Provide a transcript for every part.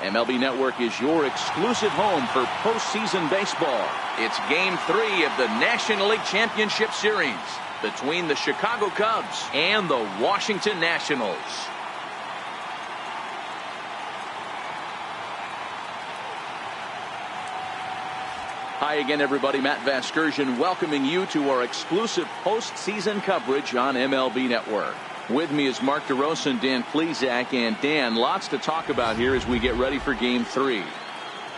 MLB Network is your exclusive home for postseason baseball. It's Game 3 of the National League Championship Series between the Chicago Cubs and the Washington Nationals. Hi again, everybody. Matt Vasgersian welcoming you to our exclusive postseason coverage on MLB Network. With me is Mark DeRosa and Dan Plesac. And Dan, lots to talk about here as we get ready for Game 3.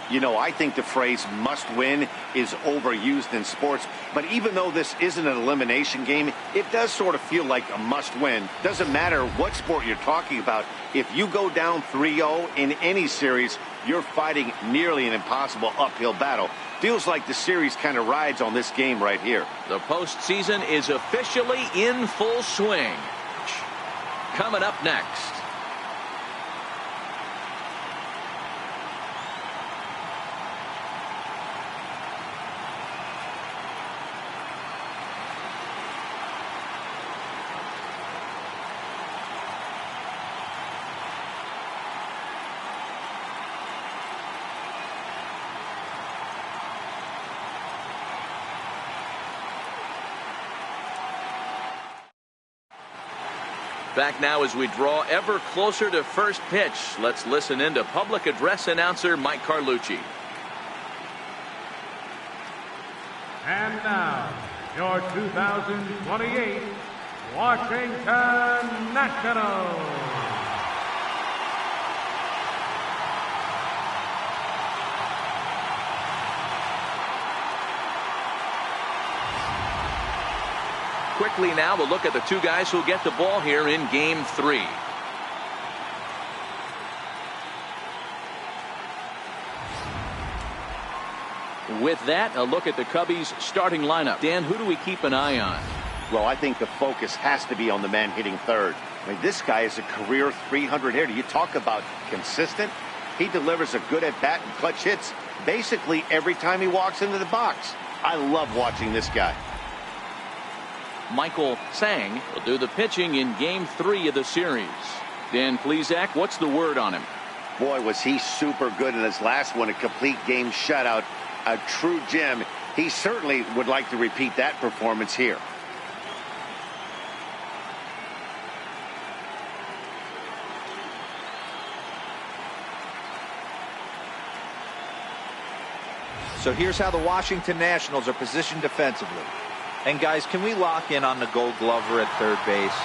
You know, I think the phrase must win is overused in sports. But even though this isn't an elimination game, it does sort of feel like a must win. Doesn't matter what sport you're talking about. If you go down 3-0 in any series, you're fighting nearly an impossible uphill battle. Feels like the series kind of rides on this game right here. The postseason is officially in full swing. Coming up next. Back now as we draw ever closer to first pitch. Let's listen in to public address announcer Mike Carlucci. And now, your 2028 Washington Nationals. Quickly now, we'll look at the two guys who'll get the ball here in Game 3. With that, a look at the Cubbies' starting lineup. Dan, who do we keep an eye on? Well, I think the focus has to be on the man hitting third. I mean, this guy is a career 300 hitter. You talk about consistent. He delivers a good at-bat and clutch hits basically every time he walks into the box. I love watching this guy. Michael Sang will do the pitching in Game 3 of the series. Dan Plesac, what's the word on him? Boy, was he super good in his last one, a complete game shutout, a true gem. He certainly would like to repeat that performance here. So here's how the Washington Nationals are positioned defensively. And guys, can we lock in on the Gold Glover at third base?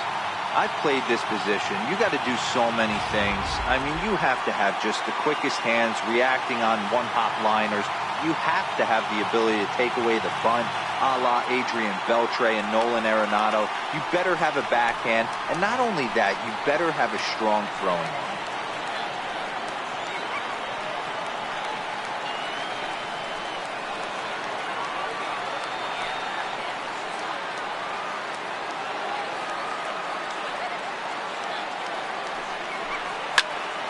I've played this position. You got to do so many things. I mean, you have to have just the quickest hands, reacting on one-hop liners. You have to have the ability to take away the bunt, a la Adrian Beltre and Nolan Arenado. You better have a backhand, and not only that, you better have a strong throwing arm.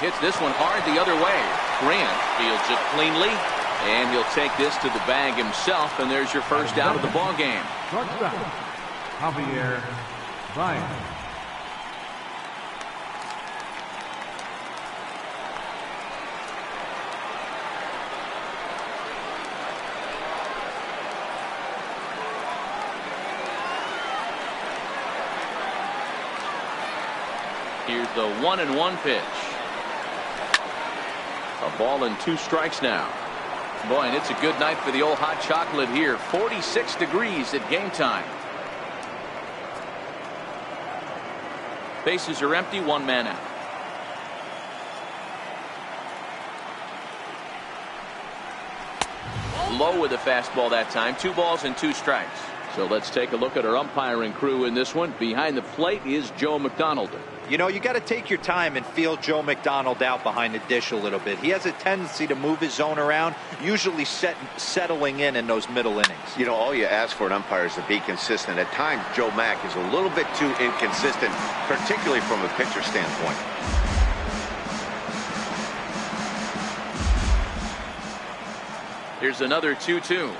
Hits this one hard the other way. Grant fields it cleanly, and he'll take this to the bag himself, and there's your first out of the ball game. Shortstop, Javier Bryant. Here's the 1-1 pitch. A ball and 2 strikes now. Boy, and it's a good night for the old hot chocolate here. 46 degrees at game time. Bases are empty, 1 man out. Low with a fastball that time. 2 balls and 2 strikes. So let's take a look at our umpiring crew in this one. Behind the plate is Joe McDonald. You know, you got to take your time and feel Joe McDonald out behind the dish a little bit. He has a tendency to move his zone around, usually settling in those middle innings. You know, all you ask for an umpire is to be consistent. At times, Joe Mack is a little bit too inconsistent, particularly from a pitcher standpoint. Here's another 2-2.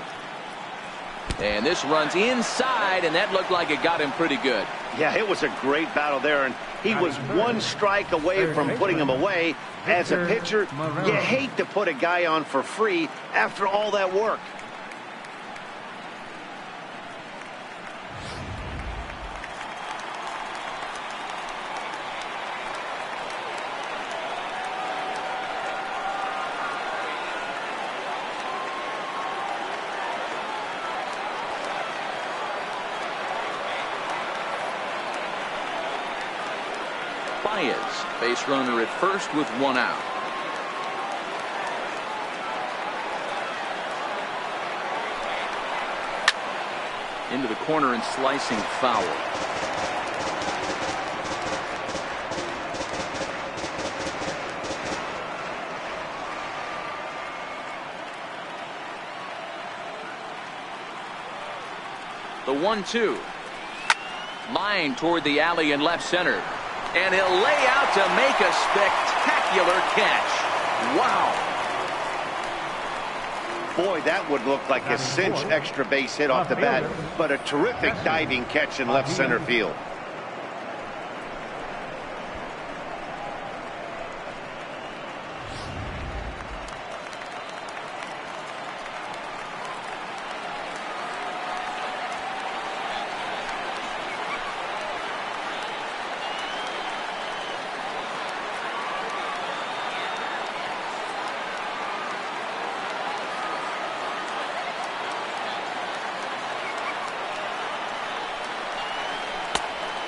And this runs inside, and that looked like it got him pretty good. Yeah, it was a great battle there, and He was one strike away from putting him away. As a pitcher, you hate to put a guy on for free after all that work. Base runner at first with one out. Into the corner and slicing foul. The 1-2. Line toward the alley in left center. And he'll lay out to make a spectacular catch. Wow. Boy, that would look like a cinch extra base hit off the bat, but a terrific diving catch in left center field.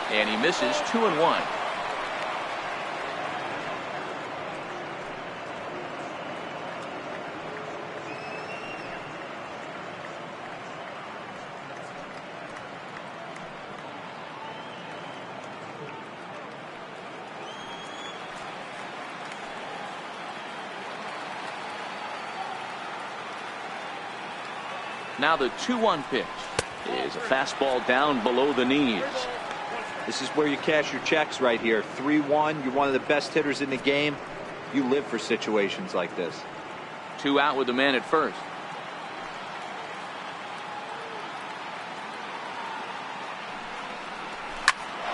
And he misses 2-1. Now the 2-1 pitch is a fastball down below the knees. This is where you cash your checks right here. 3-1. You're one of the best hitters in the game. You live for situations like this. 2 out with the man at first.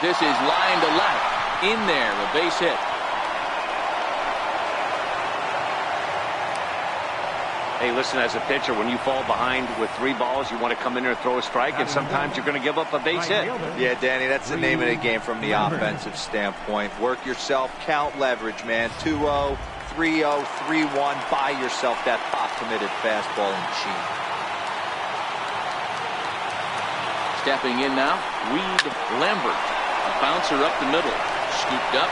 This is line to left. In there, a base hit. Hey, listen, as a pitcher, when you fall behind with 3 balls, you want to come in there and throw a strike, and sometimes you're going to give up a base hit. Yeah, Danny, that's the name of the game from the offensive standpoint. Work yourself, count leverage, man. 2-0, 3-0, 3-1. Buy yourself that pop-committed fastball and cheat. Stepping in now, Reed Lambert. A bouncer up the middle. Scooped up.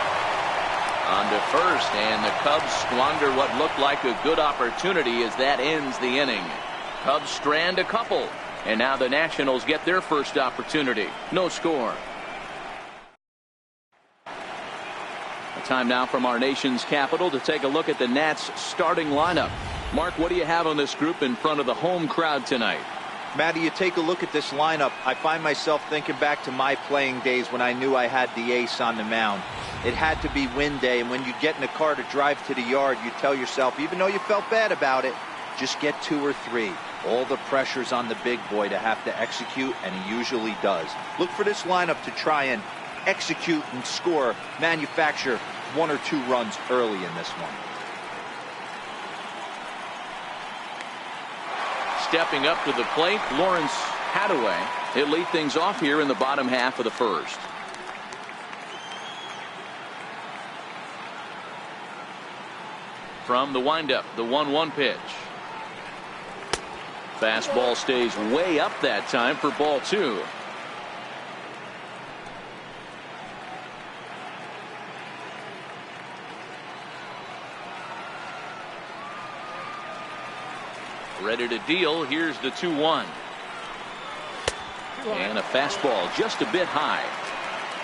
On to first, and the Cubs squander what looked like a good opportunity as that ends the inning. Cubs strand a couple, and now the Nationals get their first opportunity. No score. A time now from our nation's capital to take a look at the Nats starting lineup. Mark, what do you have on this group in front of the home crowd tonight? Matty, you take a look at this lineup. I find myself thinking back to my playing days when I knew I had the ace on the mound. It had to be win day, and when you get in a car to drive to the yard, you tell yourself, even though you felt bad about it, just get 2 or 3. All the pressure's on the big boy to have to execute, and he usually does. Look for this lineup to try and execute and score, manufacture 1 or 2 runs early in this one. Stepping up to the plate, Lawrence Hadaway. He'll lead things off here in the bottom half of the first. From the windup, the 1-1 pitch. Fastball stays way up that time for ball 2. Ready to deal. Here's the 2-1. And a fastball just a bit high.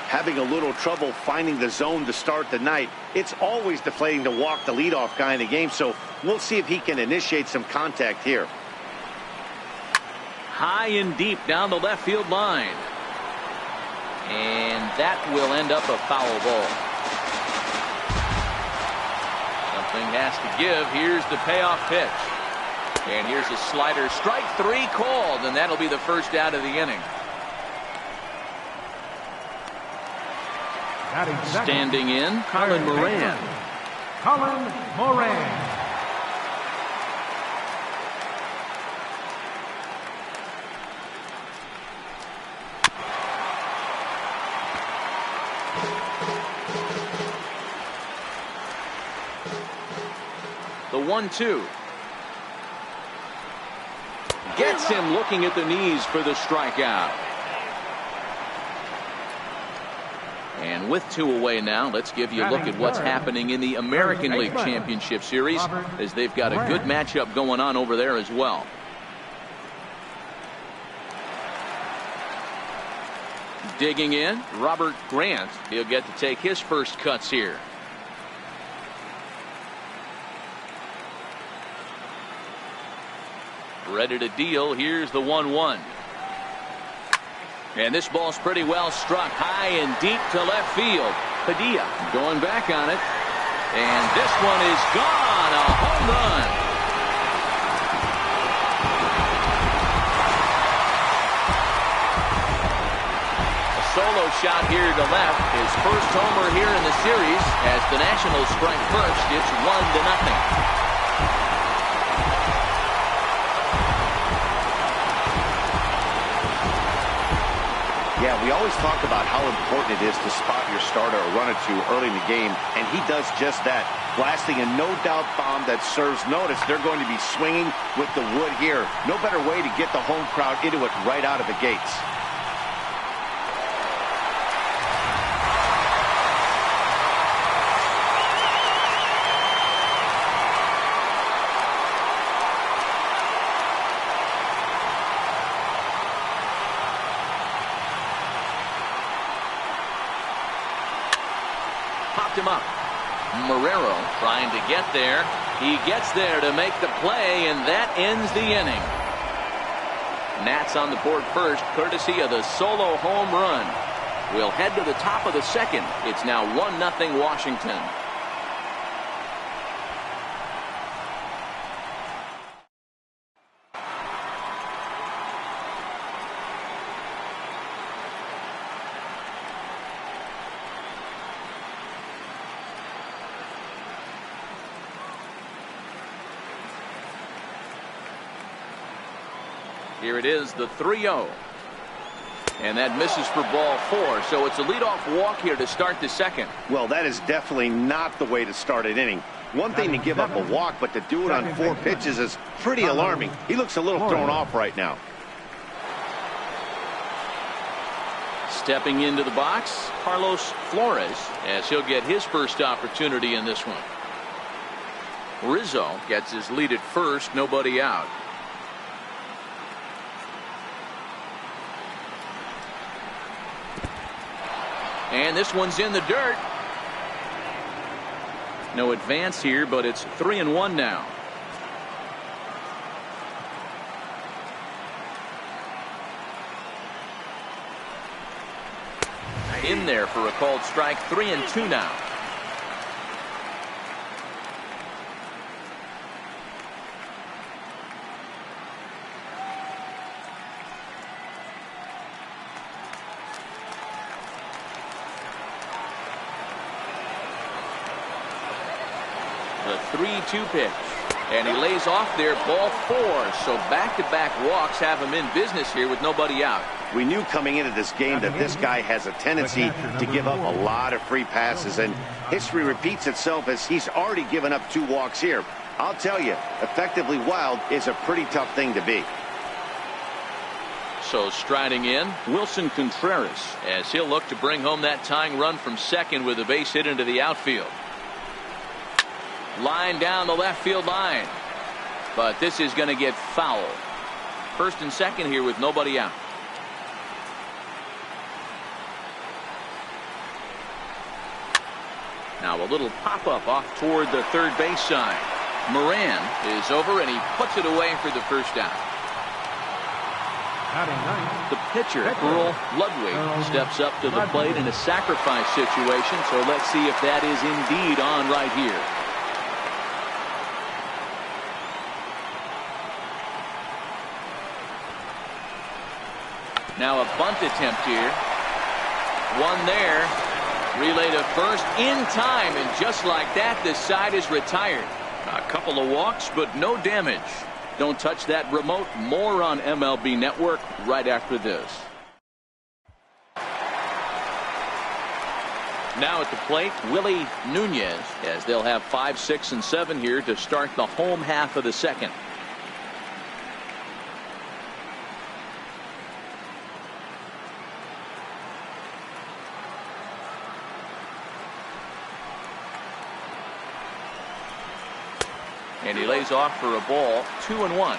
Having a little trouble finding the zone to start the night. It's always deflating to walk the leadoff guy in the game, so we'll see if he can initiate some contact here. High and deep down the left field line. And that will end up a foul ball. Something has to give. Here's the payoff pitch. And here's a slider. Strike 3 called, and that'll be the first out of the inning. Standing in, Colin Moran. Colin Moran. The 1-2. Gets him looking at the knees for the strikeout. And with 2 away now, let's give you a look at what's happening in the American League Championship Series, as they've got a good matchup going on over there as well. Digging in, Robert Grant. He'll get to take his first cuts here. Ready to deal. Here's the 1-1. And this ball's pretty well struck high and deep to left field. Padilla going back on it. And this one is gone. A home run. A solo shot here to left. His first homer here in the series as the Nationals strike first. It's 1-0. Yeah, we always talk about how important it is to spot your starter or run or two early in the game, and he does just that, blasting a no-doubt bomb that serves notice. They're going to be swinging with the wood here. No better way to get the home crowd into it right out of the gates. Popped him up. Marrero trying to get there. He gets there to make the play, and that ends the inning. Nats on the board first, courtesy of the solo home run. We'll head to the top of the second. It's now 1-0 Washington. Here it is, the 3-0. And that misses for ball 4. So it's a leadoff walk here to start the second. Well, that is definitely not the way to start an inning. One thing to give up a walk, but to do it on 4 pitches is pretty alarming. He looks a little thrown off right now. Stepping into the box, Carlos Flores, as he'll get his first opportunity in this one. Rizzo gets his lead at first, nobody out. And this one's in the dirt. No advance here, but it's 3-1 now. In there for a called strike. 3-2 now. The 3-2 pitch. And he lays off there, ball 4. So back-to-back walks have him in business here with nobody out. We knew coming into this game that this guy has a tendency to give up a lot of free passes, and history repeats itself as he's already given up 2 walks here. I'll tell you, effectively wild is a pretty tough thing to be. So striding in, Wilson Contreras, as he'll look to bring home that tying run from second with a base hit into the outfield. Line down the left field line. But this is going to get foul. First and second here with nobody out. Now a little pop-up off toward the third base side. Moran is over and he puts it away for the first down. The pitcher, Earl Ludwig, steps up to the plate in a sacrifice situation. So let's see if that is indeed on right here. Now a bunt attempt here. One there. Relay to first in time, and just like that, the side is retired. A couple of walks, but no damage. Don't touch that remote. More on MLB Network right after this. Now at the plate, Willie Nunez, as they'll have 5, 6, and 7 here to start the home half of the second. And he lays off for a ball, 2-1.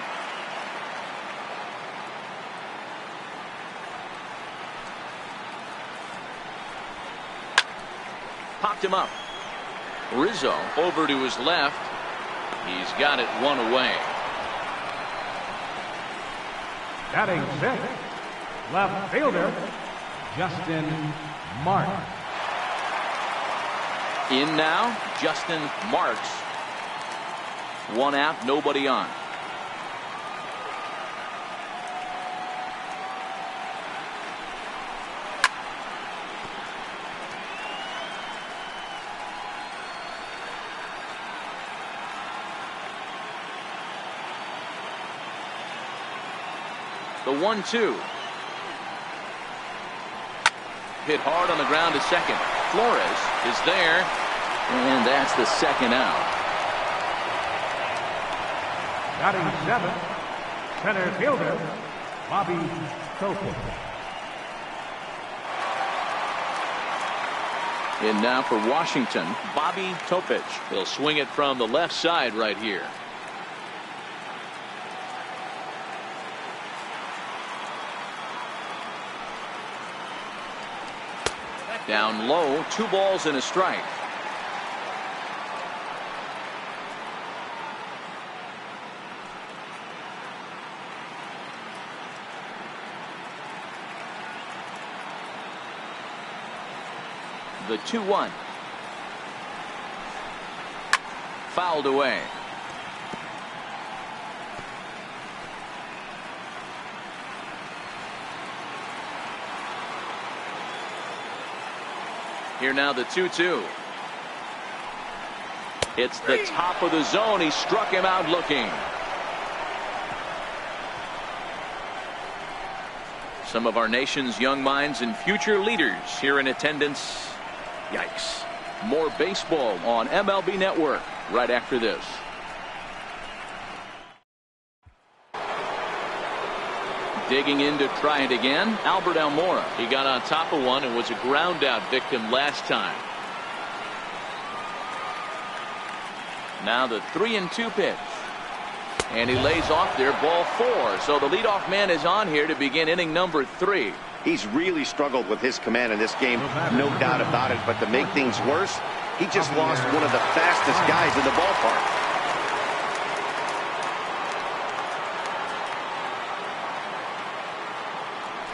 Popped him up. Rizzo over to his left. He's got it one away. Batting sixth, left fielder, Justin Marks. In now, Justin Marks. One out, nobody on. The 1-2. Hit hard on the ground to second. Flores is there, and that's the second out. Batting seventh, center fielder, Bobby Topin. In now for Washington, Bobby Topich. He'll swing it from the left side right here. Down low, 2 balls and a strike. The 2-1. Fouled away. Here now the 2-2. It's the top of the zone. He struck him out looking. Some of our nation's young minds and future leaders here in attendance. Yikes. More baseball on MLB Network right after this. Digging in to try it again, Albert Almora. He got on top of one and was a ground out victim last time. Now the 3-2 pitch. And he lays off there, ball 4. So the leadoff man is on here to begin inning number 3. He's really struggled with his command in this game, no doubt about it. But to make things worse, he just lost one of the fastest guys in the ballpark.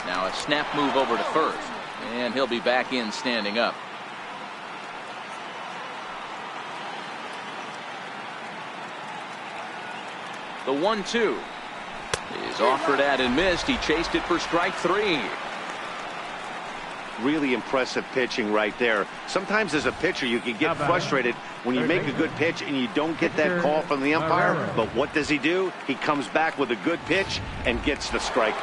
Now a snap move over to first, and he'll be back in standing up. The 1-2 is offered at and missed. He chased it for strike 3. Really impressive pitching right there. Sometimes as a pitcher you can get frustrated when you make a good pitch and you don't get that call from the umpire. But what does he do? He comes back with a good pitch and gets the strike.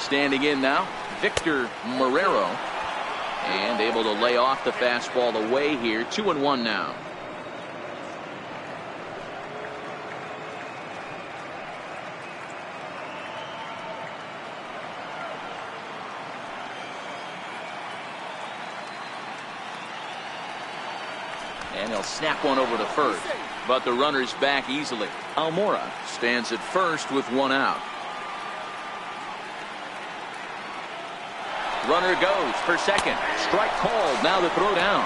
Standing in now, Victor Marrero, and able to lay off the fastball away here. 2-1 now. And he'll snap one over to first, but the runner's back easily. Almora stands at first with 1 out. Runner goes for second. Strike called. Now the throw down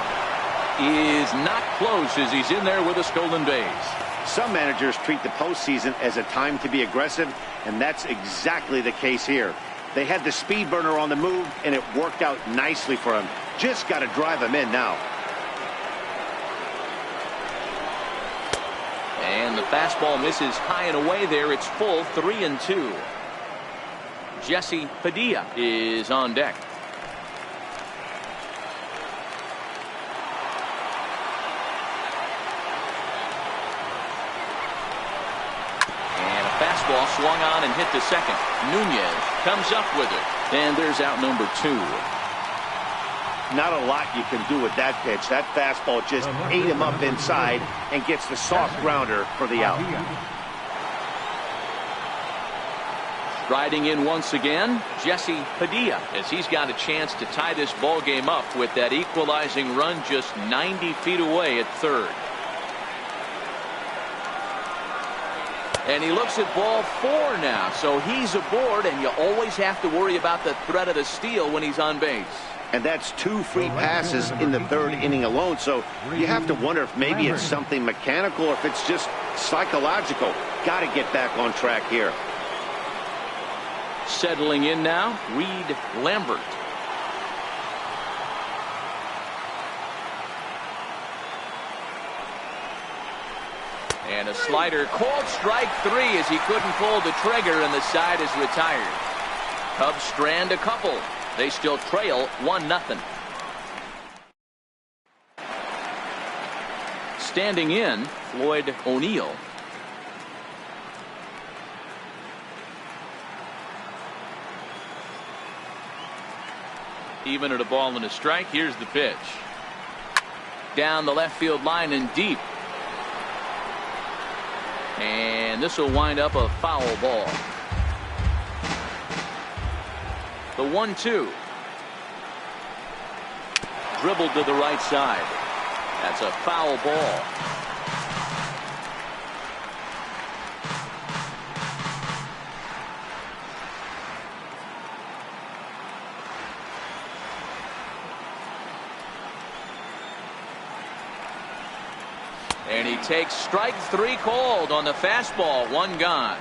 is not close as he's in there with a stolen base. Some managers treat the postseason as a time to be aggressive, and that's exactly the case here. They had the speed burner on the move, and it worked out nicely for him. Just got to drive him in now. And And the fastball misses high and away there. It's full 3-2. Jesse Padilla is on deck. And a fastball swung on and hit to second. Nunez comes up with it. And there's out number 2. Not a lot you can do with that pitch. That fastball just ate him up inside and gets the soft grounder for the out. Riding in once again, Jesse Padilla, as he's got a chance to tie this ball game up with that equalizing run just 90 feet away at third. And he looks at ball 4 now, so he's aboard, and you always have to worry about the threat of the steal when he's on base. And that's 2 free passes in the 3rd inning alone, so you have to wonder if maybe it's something mechanical or if it's just psychological. Got to get back on track here. Settling in now, Reed Lambert. And a slider, called strike 3 as he couldn't pull the trigger, and the side is retired. Cubs strand a couple. They still trail 1-0. Standing in, Floyd O'Neill. Even at a ball and a strike, here's the pitch. Down the left field line and deep. And this will wind up a foul ball. The 1-2. Dribbled to the right side. That's a foul ball. And he takes strike 3 called on the fastball. 1 gone.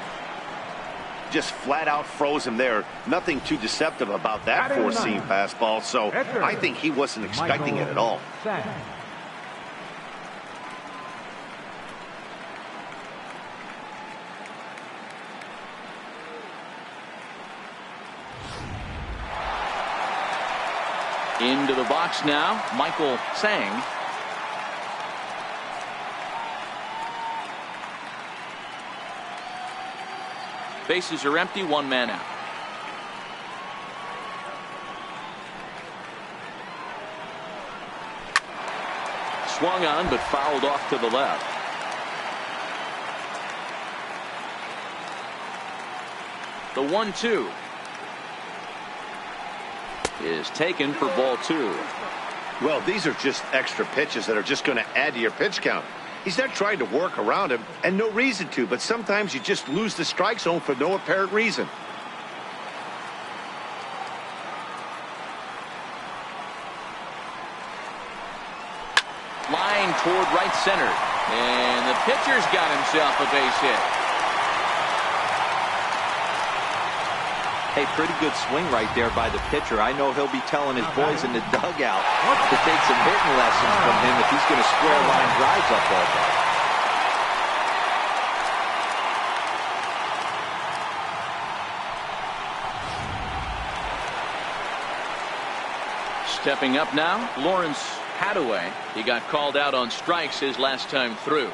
Just flat out froze him there. Nothing too deceptive about that 4-seam fastball, so I think he wasn't expecting it at all. Into the box now, Michael Sang. Bases are empty, 1 man out. Swung on but fouled off to the left. The 1-2 is taken for ball 2. Well, these are just extra pitches that are just going to add to your pitch count. He's not trying to work around him, and no reason to, but sometimes you just lose the strike zone for no apparent reason. Line toward right center, and the pitcher's got himself a base hit. Hey, pretty good swing right there by the pitcher. I know he'll be telling his boys in the dugout to take some hitting lessons from him if he's going to square line drives up all day. Stepping up now, Lawrence Hadaway. He got called out on strikes his last time through.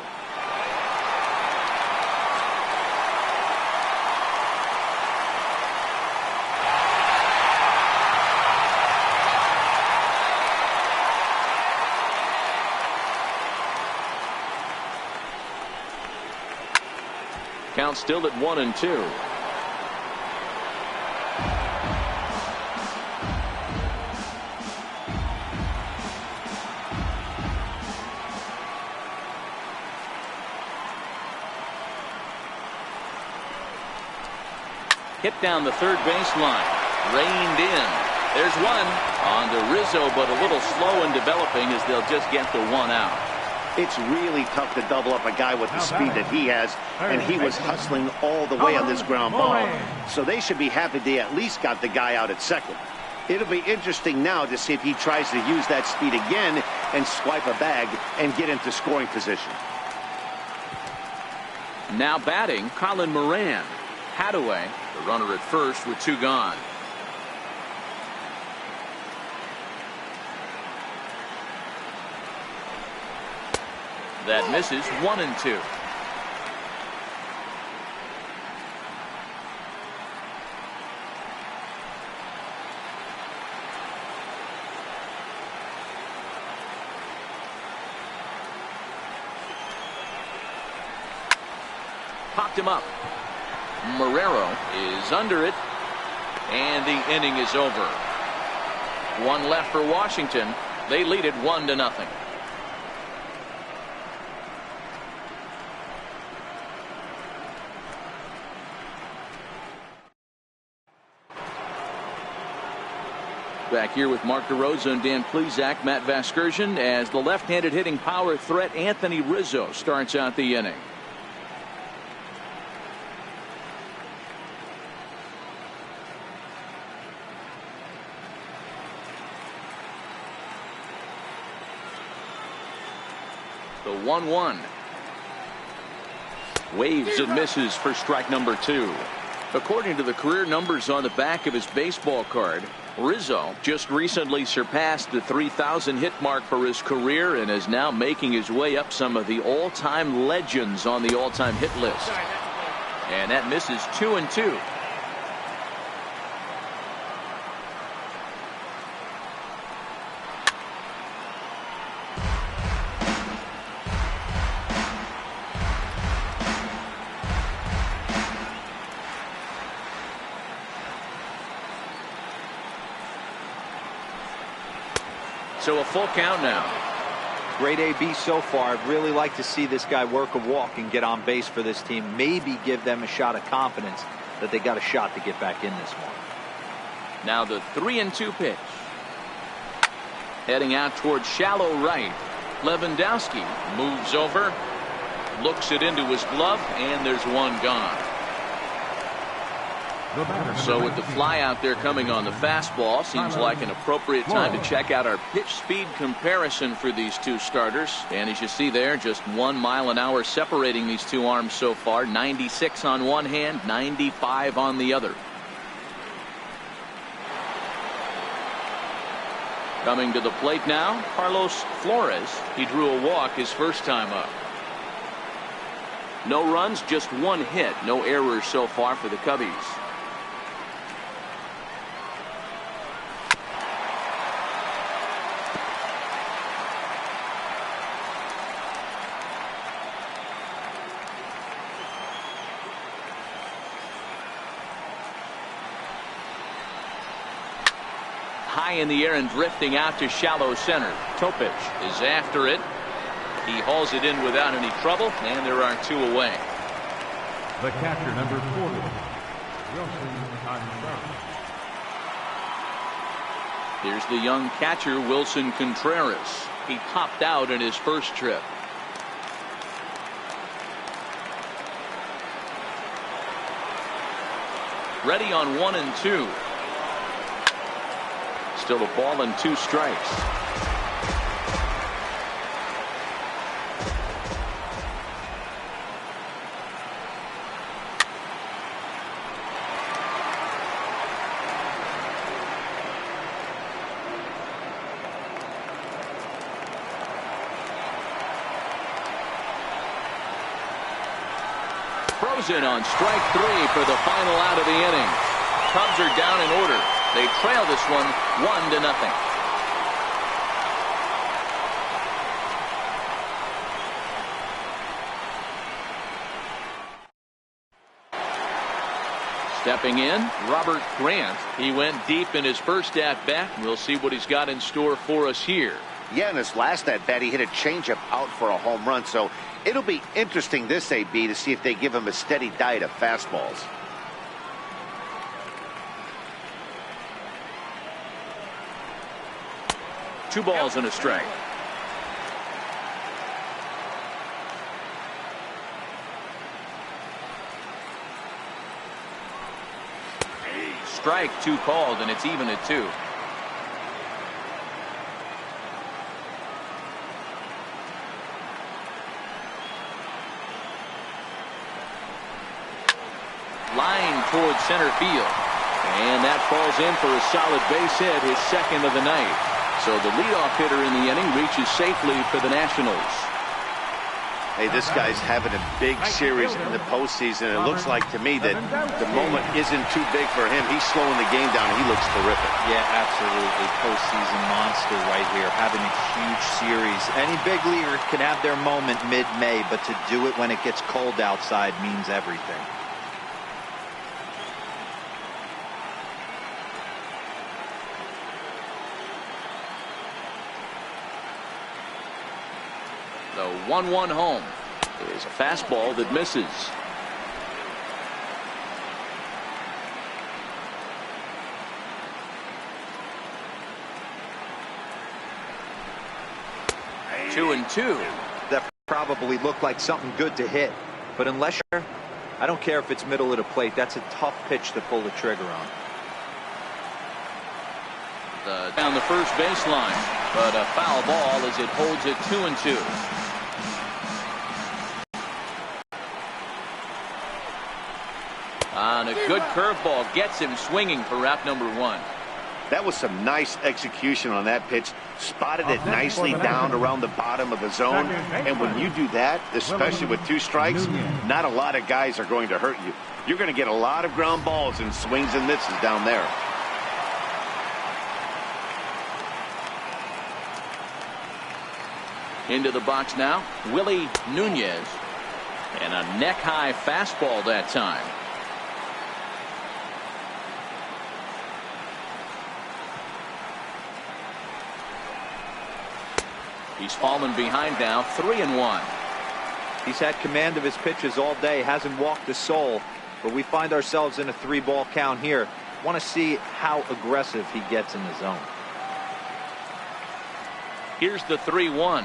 Count still at 1-2. Hit down the third baseline. Reined in. There's one on to Rizzo, but a little slow in developing as they'll just get the 1 out. It's really tough to double up a guy with the speed that he has, and he was hustling all the way on this ground ball. So they should be happy they at least got the guy out at second. It'll be interesting now to see if he tries to use that speed again and swipe a bag and get into scoring position. Now batting, Colin Moran. Hadaway, the runner at first with 2 gone. That misses. 1-2. Popped him up. Marrero is under it, and the inning is over. 1 left for Washington. They lead it 1-0. Back here with Mark DeRosa and Dan Plesac, Matt Vasgersian, as the left-handed hitting power threat Anthony Rizzo starts out the inning. The 1-1. Waves and misses for strike number 2. According to the career numbers on the back of his baseball card, Rizzo just recently surpassed the 3,000 hit mark for his career and is now making his way up some of the all-time legends on the all-time hit list. And that misses. 2-2. So a full count now. Great AB so far. I'd really like to see this guy work a walk and get on base for this team. Maybe give them a shot of confidence that they got a shot to get back in this one. Now the 3-2 pitch. Heading out towards shallow right. Lewandowski moves over, looks it into his glove, and there's 1 gone. So with the fly out there coming on the fastball, seems like an appropriate time to check out our pitch speed comparison for these 2 starters. And as you see there, just 1 mile an hour separating these 2 arms so far. 96 on one hand, 95 on the other. Coming to the plate now, Carlos Flores. He drew a walk his first time up. No runs, just 1 hit. No errors so far for the Cubbies. High in the air and drifting out to shallow center. Topich is after it. He hauls it in without any trouble, and there are 2 away. The catcher, number 40, Wilson Contreras. Here's the young catcher, Wilson Contreras. He popped out in his first trip. Ready on 1-2. Still a ball and 2 strikes. Frozen on strike 3 for the final out of the inning. Cubs are down in order. They trail this one 1-0. Stepping in, Robert Grant. He went deep in his first at-bat. We'll see what he's got in store for us here. Yeah, in his last at-bat, he hit a changeup out for a home run. So it'll be interesting this AB to see if they give him a steady diet of fastballs. Two balls and a strike. Strike 2 called, and it's even at 2. line towards center field. And that falls in for a solid base hit, his second of the night. So the leadoff hitter in the inning reaches safely for the Nationals. Hey, this guy's having a big series in the postseason. It looks like to me that the moment isn't too big for him. He's slowing the game down. He looks terrific. Yeah, absolutely. Postseason monster right here, having a huge series. Any big leaguer can have their moment mid-May, but to do it when it gets cold outside means everything. The 1-1 home is a fastball that misses. Two and two. That probably looked like something good to hit, but unless you're, I don't care if it's middle of the plate, that's a tough pitch to pull the trigger on. Down the first baseline, but a foul ball as it holds it 2-2. On a good curveball, gets him swinging for wrap number one. That was some nice execution on that pitch. Spotted it nicely down around the bottom of the zone. And when you do that, especially with two strikes, not a lot of guys are going to hurt you. You're going to get a lot of ground balls and swings and misses down there. Into the box now, Willie Nunez. And a neck-high fastball that time. He's fallen behind now, 3-1. He's had command of his pitches all day, hasn't walked a soul, but we find ourselves in a 3-ball count here. Want to see how aggressive he gets in the zone. Here's the 3-1.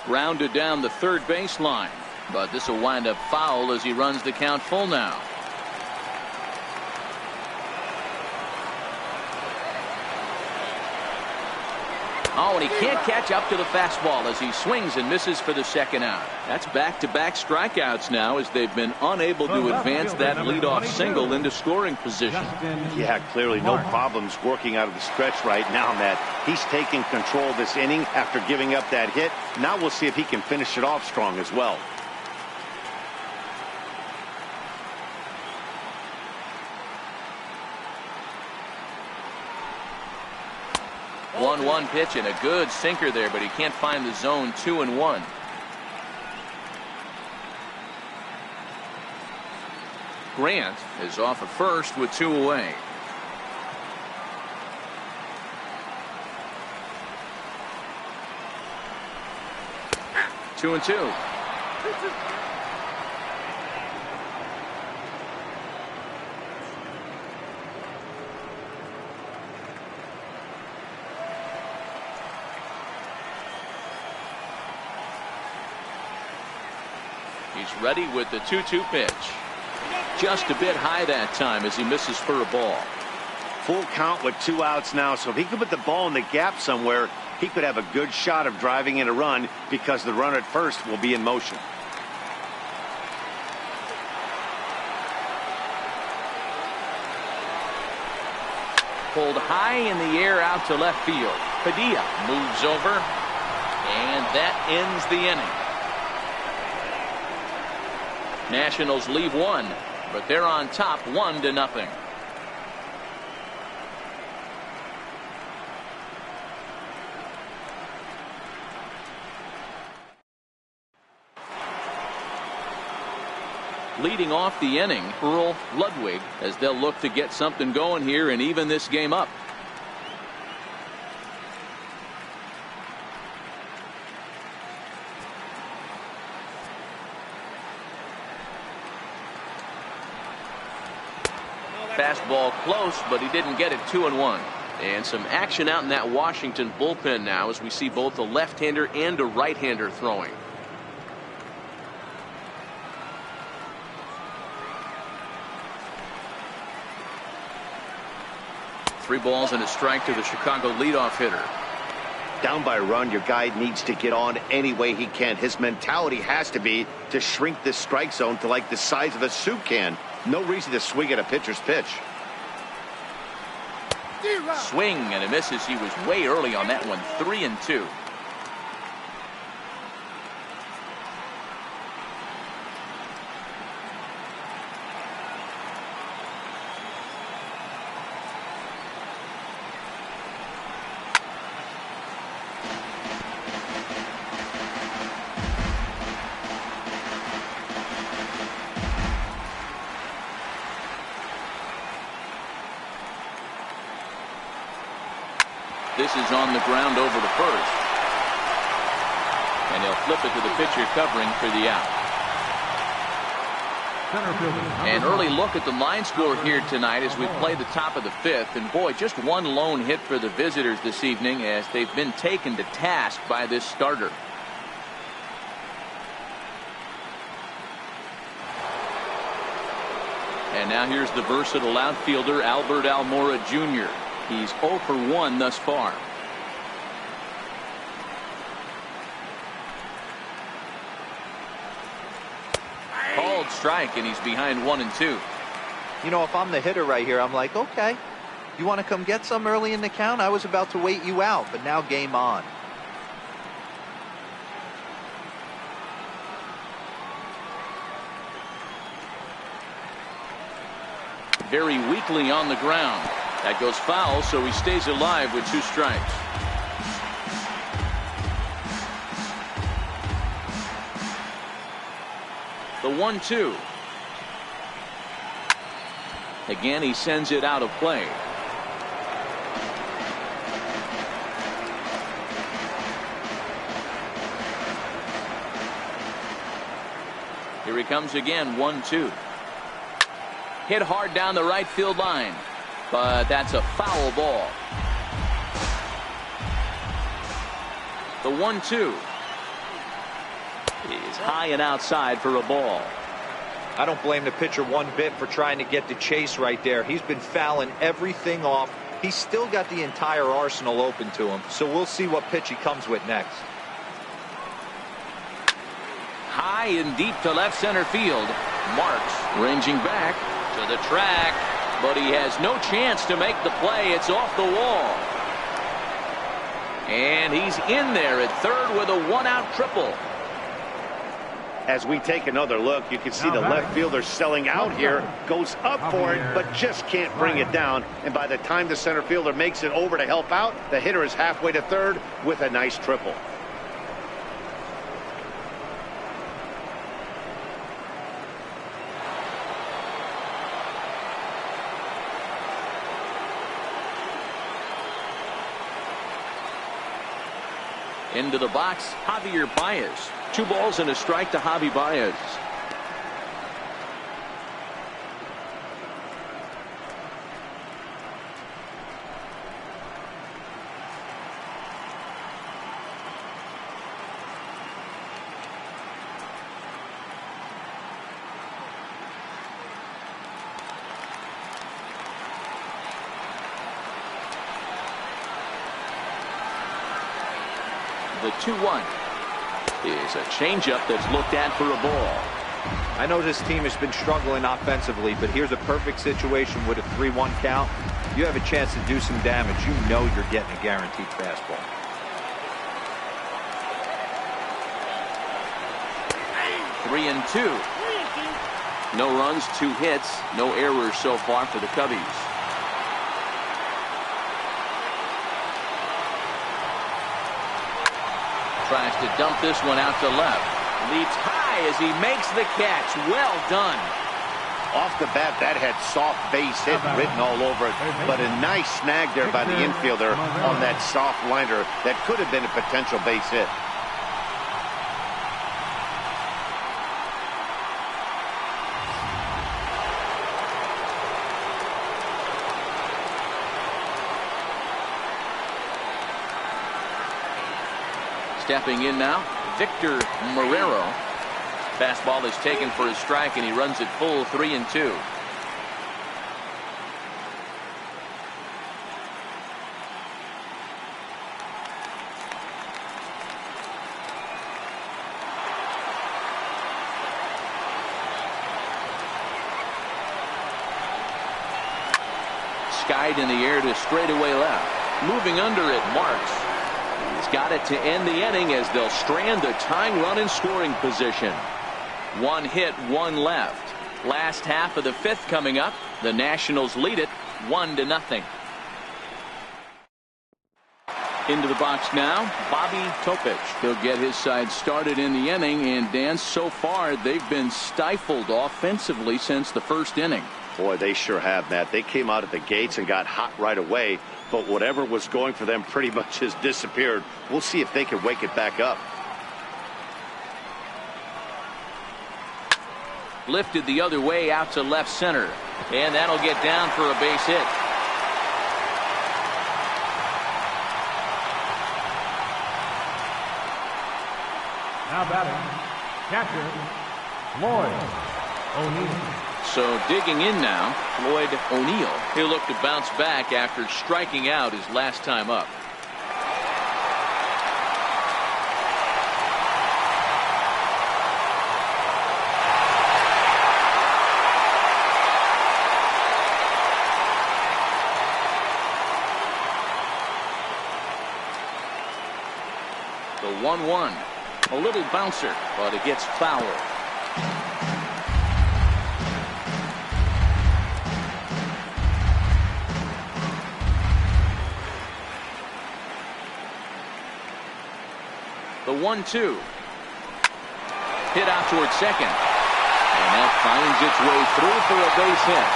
Grounded down the third baseline, but this will wind up foul as he runs the count full now. Oh, and he can't catch up to the fastball as he swings and misses for the second out. That's back-to-back strikeouts now as they've been unable to advance that leadoff single into scoring position. Yeah, clearly no problems working out of the stretch right now, Matt. He's taking control of this inning after giving up that hit. Now we'll see if he can finish it off strong as well. One pitch and a good sinker there, but he can't find the zone. 2-1. Grant is off at first with two away. Two and two. He's ready with the 2-2 pitch. Just a bit high that time as he misses for a ball. Full count with 2 outs now, so if he could put the ball in the gap somewhere, he could have a good shot of driving in a run because the runner at first will be in motion. Pulled high in the air out to left field. Padilla moves over, and that ends the inning. Nationals leave one, but they're on top 1-0. Leading off the inning, Earl Ludwig, as they'll look to get something going here and even this game up. Fastball close, but he didn't get it. 2-1. And some action out in that Washington bullpen now as we see both a left-hander and a right-hander throwing. Three balls and a strike to the Chicago leadoff hitter. Down by a run, your guy needs to get on any way he can. His mentality has to be to shrink this strike zone to like the size of a soup can. No reason to swing at a pitcher's pitch. Swing and it misses. He was way early on that one. 3-2. This is on the ground over to first. And he'll flip it to the pitcher covering for the out. An early look at the line score here tonight as we play the top of the fifth. And boy, just one lone hit for the visitors this evening as they've been taken to task by this starter. And now here's the versatile outfielder Albert Almora Jr. He's 0 for 1 thus far. Called strike, and he's behind 1-2. You know, if I'm the hitter right here, I'm like, okay, you want to come get some early in the count? I was about to wait you out, but now game on. Very weakly on the ground. That goes foul, so he stays alive with 2 strikes. The 1-2. Again, he sends it out of play. Here he comes again, 1-2. Hit hard down the right field line. But that's a foul ball. The 1-2 is high and outside for a ball. I don't blame the pitcher one bit for trying to get the chase right there. He's been fouling everything off. He's still got the entire arsenal open to him. So we'll see what pitch he comes with next. High and deep to left center field. Marks ranging back to the track. But he has no chance to make the play. It's off the wall. And he's in there at third with a 1-out triple. As we take another look, you can see the left fielder selling out here. Goes up for it, but just can't bring it down. And by the time the center fielder makes it over to help out, the hitter is halfway to third with a nice triple. Into the box, Javier Baez. 2 balls and a strike to Javi Baez. The 2-1 is a changeup that's looked at for a ball. I know this team has been struggling offensively, but here's a perfect situation with a 3-1 count. You have a chance to do some damage. You know you're getting a guaranteed fastball. Three and 2. No runs, 2 hits, no errors so far for the Cubbies. Tries to dump this one out to left. Leaps high as he makes the catch. Well done. Off the bat, that had soft base hit written all over it. But a nice snag there by the infielder on that soft liner that could have been a potential base hit. Stepping in now, Victor Marrero. Fastball is taken for a strike, and he runs it full 3-2. skied in the air to straightaway left. Moving under it, Marks. He's got it to end the inning as they'll strand the tying run in scoring position. One hit, one left. Last half of the fifth coming up. The Nationals lead it 1-0. Into the box now, Bobby Topich. He'll get his side started in the inning, and Dan, so far they've been stifled offensively since the first inning. Boy, they sure have, Matt. They came out of the gates and got hot right away, but whatever was going for them pretty much has disappeared. We'll see if they can wake it back up. Lifted the other way out to left center, and that'll get down for a base hit. Now batting, catcher, Floyd O'Neill. So digging in now, Floyd O'Neill. He'll look to bounce back after striking out his last time up. The 1-1. A little bouncer, but it gets foul. The 1-2. Hit out towards second. And that finds its way through for a base hit.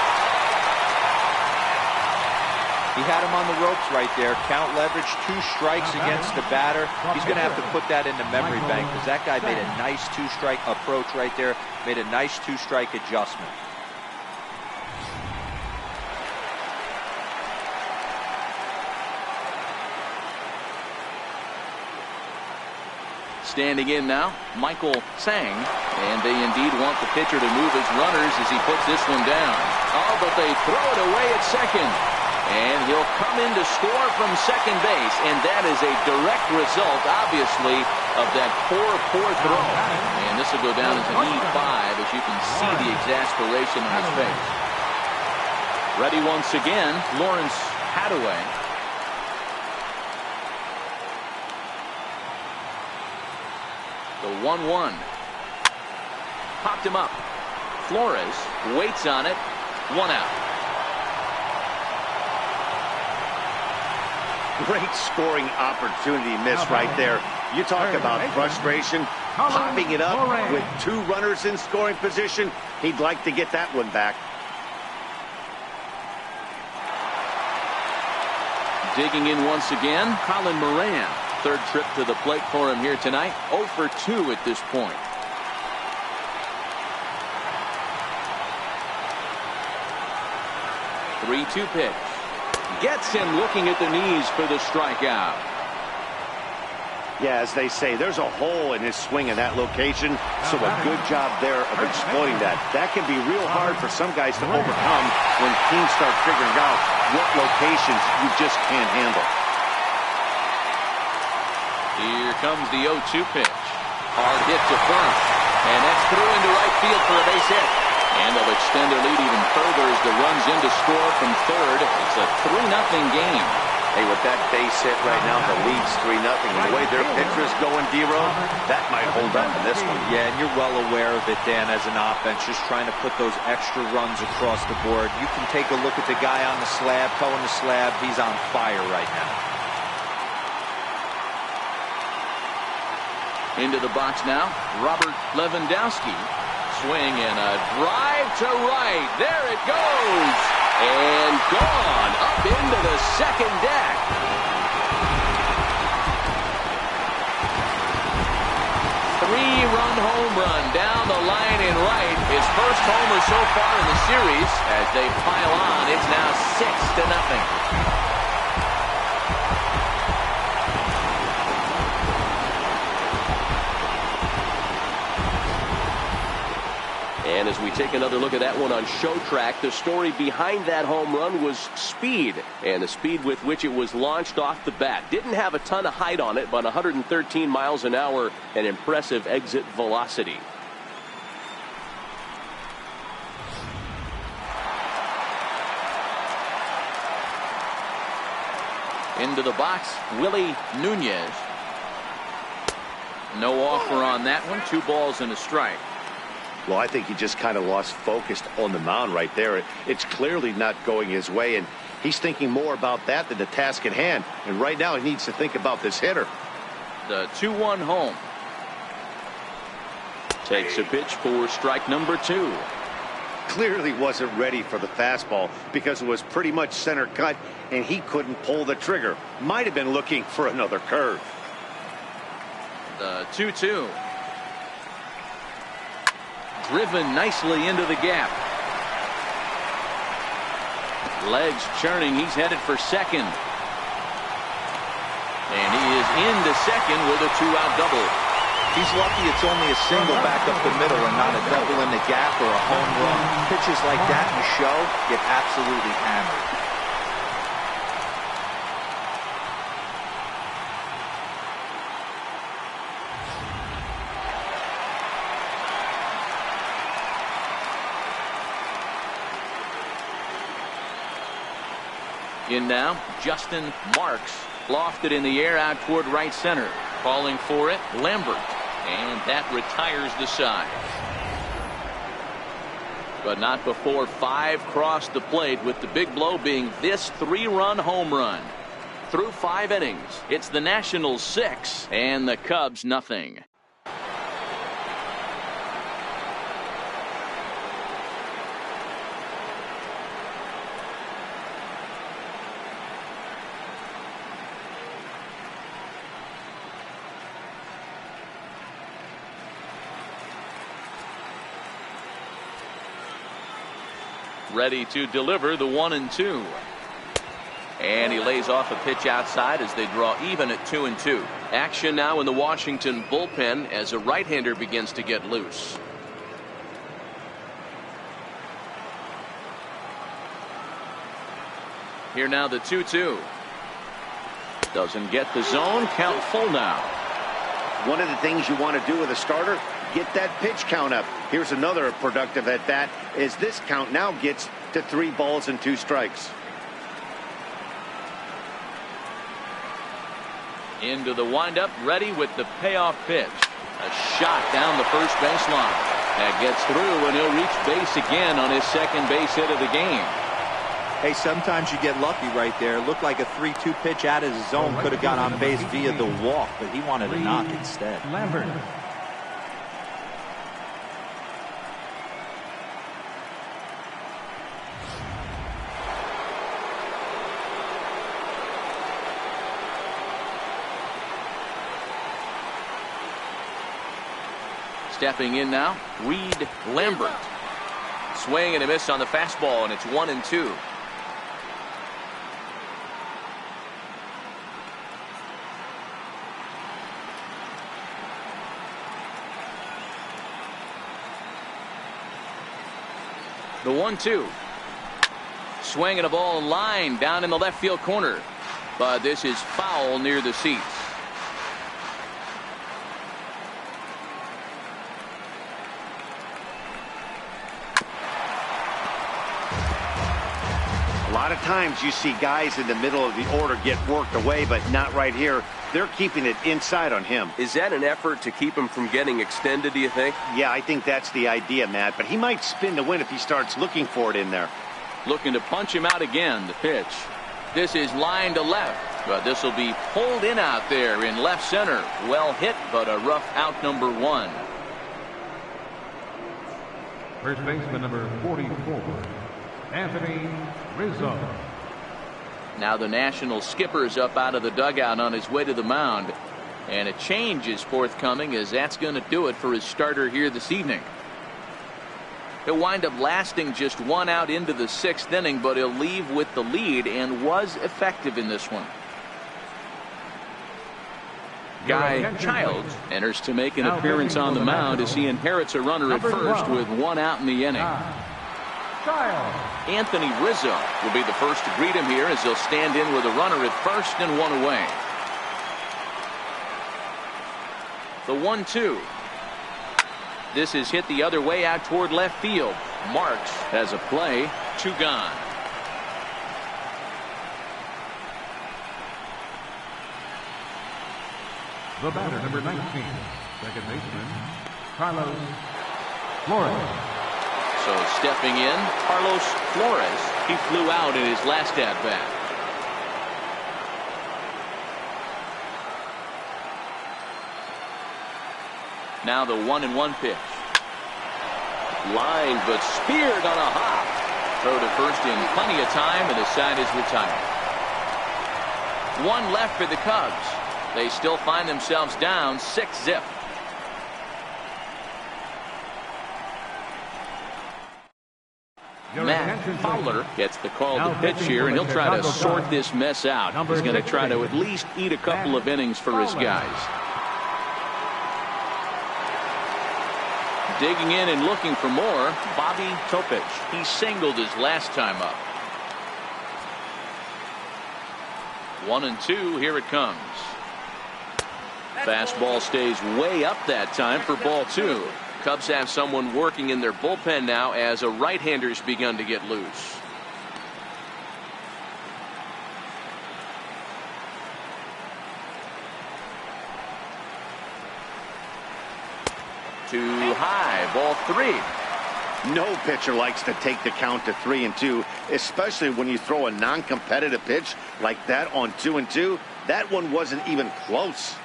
He had him on the ropes right there. Count leverage, 2 strikes against the batter. He's going to have to put that in the memory bank because that guy made a nice 2-strike approach right there. Made a nice 2-strike adjustment. Standing in now, Michael Sang, and they indeed want the pitcher to move his runners as he puts this one down. Oh, but they throw it away at second. And he'll come in to score from second base, and that is a direct result, obviously, of that poor throw. And this will go down as an E5 as you can see the exasperation on his face. Ready once again, Lawrence Hadaway. The 1-1. Popped him up. Flores waits on it. 1 out. Great scoring opportunity missed right there. You talk about frustration, popping it up with 2 runners in scoring position. He'd like to get that one back. Digging in once again, Colin Moran. Third trip to the plate for him here tonight. 0 for 2 at this point. Three-2 pitch. Gets him looking at the knees for the strikeout. Yeah, as they say, there's a hole in his swing in that location, so a good job there of exploiting that. That can be real hard for some guys to overcome when teams start figuring out what locations you just can't handle. Here comes the 0-2 pitch. Hard hit to first, and that's through into right field for a base hit. And they'll extend their lead even further as the runs in to score from third. It's a 3-0 game. Hey, with that base hit right now, the lead's 3-0. And the way their pitcher's going, D-Row, that might hold up in this one. Yeah, and you're well aware of it, Dan, as an offense, just trying to put those extra runs across the board. You can take a look at the guy on the slab, towing the slab. He's on fire right now. Into the box now, Robert Lewandowski. Swing and a drive to right. There it goes. And gone up into the second deck. Three-run home run down the line in right. His first homer so far in the series. As they pile on, it's now 6-0. And as we take another look at that one on Show Track, the story behind that home run was speed, and the speed with which it was launched off the bat. Didn't have a ton of height on it, but 113 miles an hour, an impressive exit velocity. Into the box, Willie Nunez. No offer on that one. 2 balls and a strike. Well, I think he just kind of lost focus on the mound right there. It's clearly not going his way, and he's thinking more about that than the task at hand. And right now he needs to think about this hitter. The 2-1 home. Takes a pitch for strike number 2. Clearly wasn't ready for the fastball because it was pretty much center cut, and he couldn't pull the trigger. Might have been looking for another curve. The 2-2. Driven nicely into the gap. Legs churning. He's headed for second. And he is into second with a 2-out double. He's lucky it's only a single back up the middle and not a double in the gap or a home run. Pitches like that in the show get absolutely hammered. In now, Justin Marks. Lofted in the air out toward right center. Calling for it, Lambert. And that retires the side. But not before 5 crossed the plate, with the big blow being this 3-run home run. Through 5 innings, it's the Nationals 6 and the Cubs nothing. Ready to deliver the 1-2. And he lays off a pitch outside as they draw even at 2-2. Action now in the Washington bullpen as a right-hander begins to get loose. Here now the 2-2. Doesn't get the zone. Count full now. One of the things you want to do with a starter, get that pitch count up. Here's another productive at bat as this count now gets to 3 balls and 2 strikes. Into the windup, ready with the payoff pitch. A shot down the first baseline. That gets through, and he'll reach base again on his second base hit of the game. Hey, sometimes you get lucky right there. Looked like a 3-2 pitch out of his zone. Could have got on base via the walk, but he wanted to knock instead. Lambert. Stepping in now, Reed Lambert. Swing and a miss on the fastball, and it's 1-2. The 1-2. Swing and a ball in line down in the left field corner. But this is foul near the seats. A lot of times you see guys in the middle of the order get worked away, but not right here. They're keeping it inside on him. Is that an effort to keep him from getting extended, do you think? Yeah, I think that's the idea, Matt. But he might spin to win if he starts looking for it in there. Looking to punch him out again. The pitch. This is line to left. But this will be pulled in out there in left center. Well hit, but a rough out number 1. First baseman number 44, Anthony Rizzo. Now the National skipper's up out of the dugout on his way to the mound. And a change is forthcoming, as that's going to do it for his starter here this evening. He'll wind up lasting just 1 out into the 6th inning, but he'll leave with the lead and was effective in this one. Guy Childs enters to make an appearance on the mound as he inherits a runner at first with 1 out in the inning. Anthony Rizzo will be the first to greet him here as he'll stand in with a runner at first and 1 away. The 1-2. This is hit the other way out toward left field. Marks has a play. 2 gone. The batter, number 19, second baseman, Carlos Flores. So stepping in, Carlos Flores. He flew out in his last at-bat. Now the 1-1 pitch. Line, but speared on a hop. Throw to first in plenty of time, and the side is retired. One left for the Cubs. They still find themselves down 6-0. Matt Fowler gets the call to pitch here, and he'll try to sort this mess out. He's going to try to at least eat a couple of innings for his guys. Digging in and looking for more, Bobby Topich. He singled his last time up. 1-2, here it comes. Fastball stays way up that time for ball 2. Cubs have someone working in their bullpen now as a right-hander's begun to get loose. Too high, ball 3. No pitcher likes to take the count to 3-2, especially when you throw a non-competitive pitch like that on 2-2. That one wasn't even close.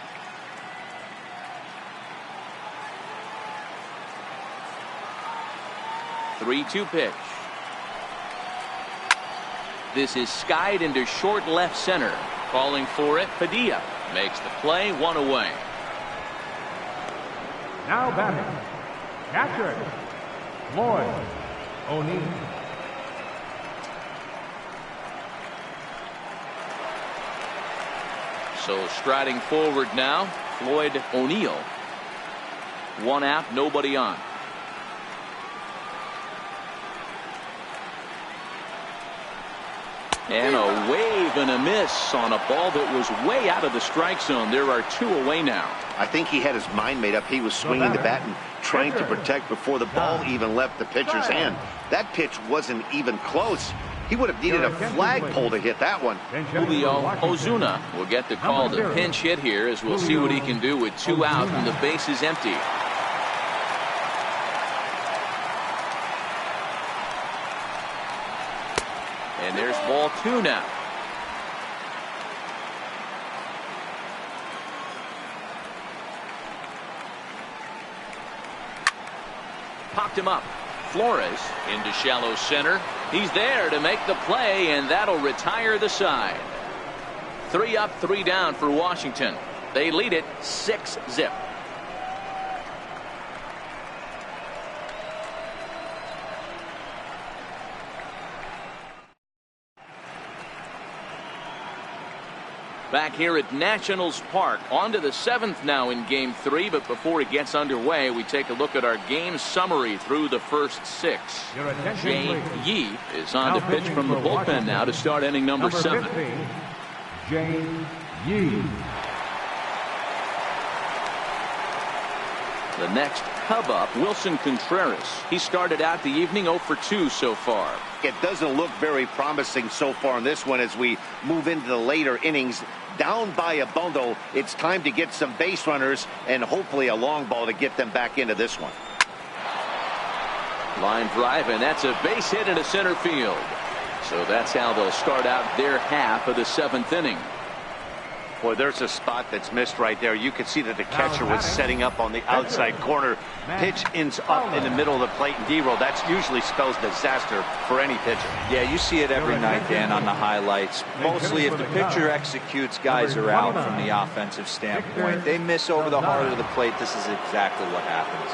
Three-two pitch. This is skied into short left center. Calling for it, Padilla makes the play, one away. Now batting, catcher, Floyd O'Neill. So striding forward now, Floyd O'Neill. One out, nobody on. And a wave and a miss on a ball that was way out of the strike zone. There are 2 away now. I think he had his mind made up. He was swinging the bat and trying to protect before the ball even left the pitcher's hand. That pitch wasn't even close. He would have needed a flagpole to hit that one. Julio Ozuna will get the call to pinch hit here, as we'll see what he can do with 2 out and the base is empty. And there's ball 2 now. Popped him up. Flores into shallow center. He's there to make the play, and that'll retire the side. 3 up, 3 down for Washington. They lead it 6-0. Back here at Nationals Park, on to the 7th now in Game 3. But before it gets underway, we take a look at our game summary through the first 6. Jay Yee is on to pitch from the bullpen now to start inning number 7. 15, Jay Yee. The next Cub up, Wilson Contreras. He started out the evening 0 for 2 so far. It doesn't look very promising so far in this one as we move into the later innings. Down by a bundle, it's time to get some base runners and hopefully a long ball to get them back into this one. Line drive, and that's a base hit into center field. So that's how they'll start out their half of the 7th inning. Boy, there's a spot that's missed right there. You could see that the catcher was setting up on the outside corner. Pitch ends up in the middle of the plate and D-roll. That's usually spells disaster for any pitcher. Yeah, you see it every night, Dan, on the highlights. Mostly if the pitcher executes, guys are out from the offensive standpoint. They miss over the heart of the plate. This is exactly what happens.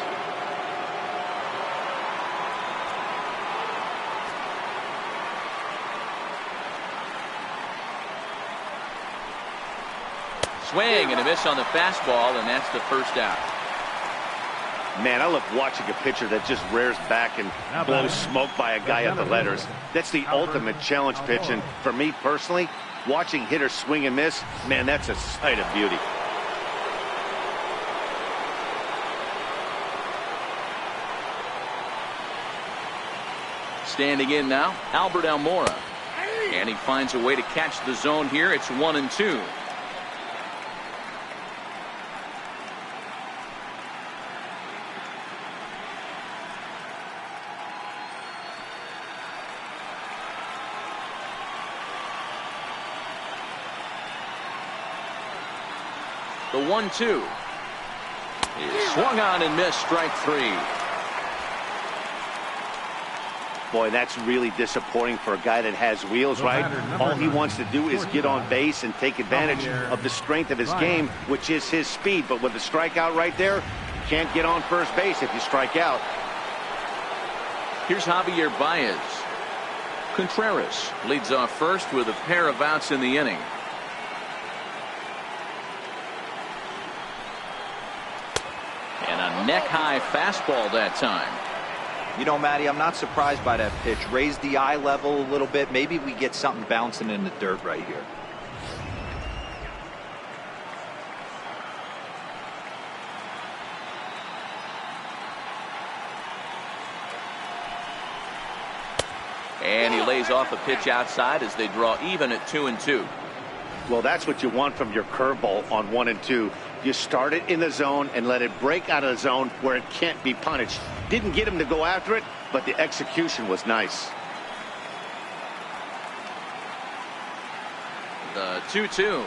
Swing and a miss on the fastball, and that's the first out. Man, I love watching a pitcher that just rears back and blows smoke by a guy at the letters. That's the ultimate challenge pitch, and for me personally, watching hitters swing and miss, man, that's a sight of beauty. Standing in now, Albert Almora. And he finds a way to catch the zone here. It's 1-2. The 1-2 is swung on and missed. Strike 3. Boy, that's really disappointing for a guy that has wheels, right? All he wants to do is get on base and take advantage of the strength of his game, which is his speed. But with a strikeout right there, you can't get on first base if you strike out. Here's Javier Baez. Contreras leads off first with a pair of outs in the inning. And a neck-high fastball that time. You know, Matty, I'm not surprised by that pitch. Raise the eye level a little bit. Maybe we get something bouncing in the dirt right here. And he lays off a pitch outside as they draw even at 2-2. Well, that's what you want from your curveball on 1 and 2. You start it in the zone and let it break out of the zone where it can't be punished. Didn't get him to go after it, but the execution was nice. The 2-2.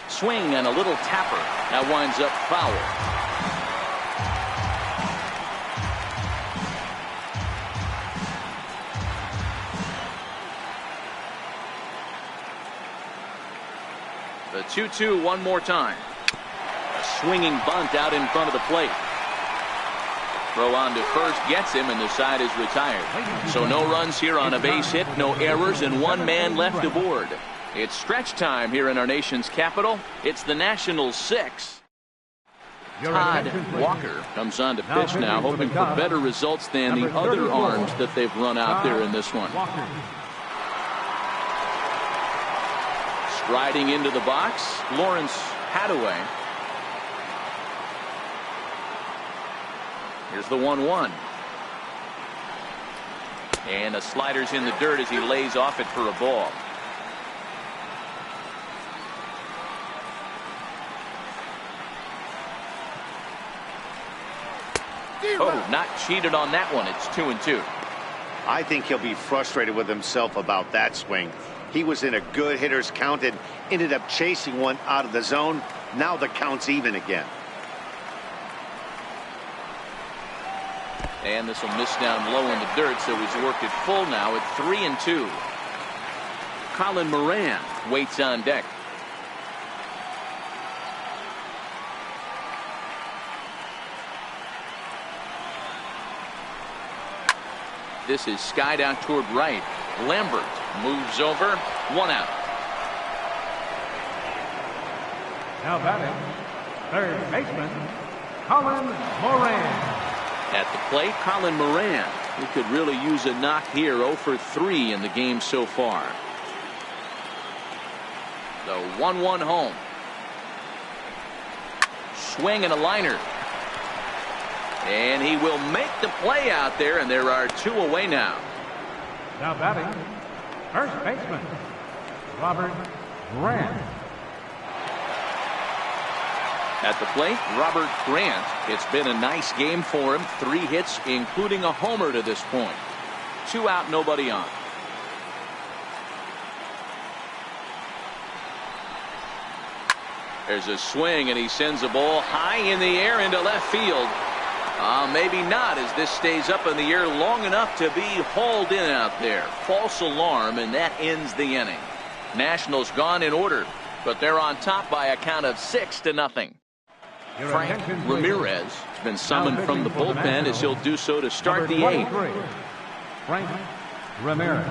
Swing and a little tapper. That winds up foul. The 2-2 one more time. A swinging bunt out in front of the plate. Throw on to first gets him, and the side is retired. So no runs here on a base hit, no errors, and one man left aboard. It's stretch time here in our nation's capital. It's the Nationals 6. Todd Walker comes on to pitch now, hoping for better results than the other arms that they've run out there in this one. Striding into the box, Lawrence Hadaway. Here's the 1-1. And the slider's in the dirt as he lays off it for a ball. Oh, not cheated on that one. It's 2-2. I think he'll be frustrated with himself about that swing. He was in a good hitter's count and ended up chasing one out of the zone. Now the count's even again. And this will miss down low in the dirt, so he's worked it full now at 3-2. Colin Moran waits on deck. This is skied out toward right. Lambert moves over. 1 out. Now batting, third baseman, Colin Moran. At the plate, Colin Moran, who could really use a knock here. 0 for 3 in the game so far. The 1-1 home. Swing and a liner. And he will make the play out there, and there are 2 away now. Now batting, first baseman, Robert Grant. At the plate, Robert Grant. It's been a nice game for him. 3 hits, including a homer to this point. 2 out, nobody on. There's a swing, and he sends a ball high in the air into left field. Maybe not, as this stays up in the air long enough to be hauled in out there. False alarm, and that ends the inning. Nationals gone in order, but they're on top by a count of 6-0. Frank Ramirez has been summoned from the bullpen, as he'll do so to start the 8th. Frank Ramirez.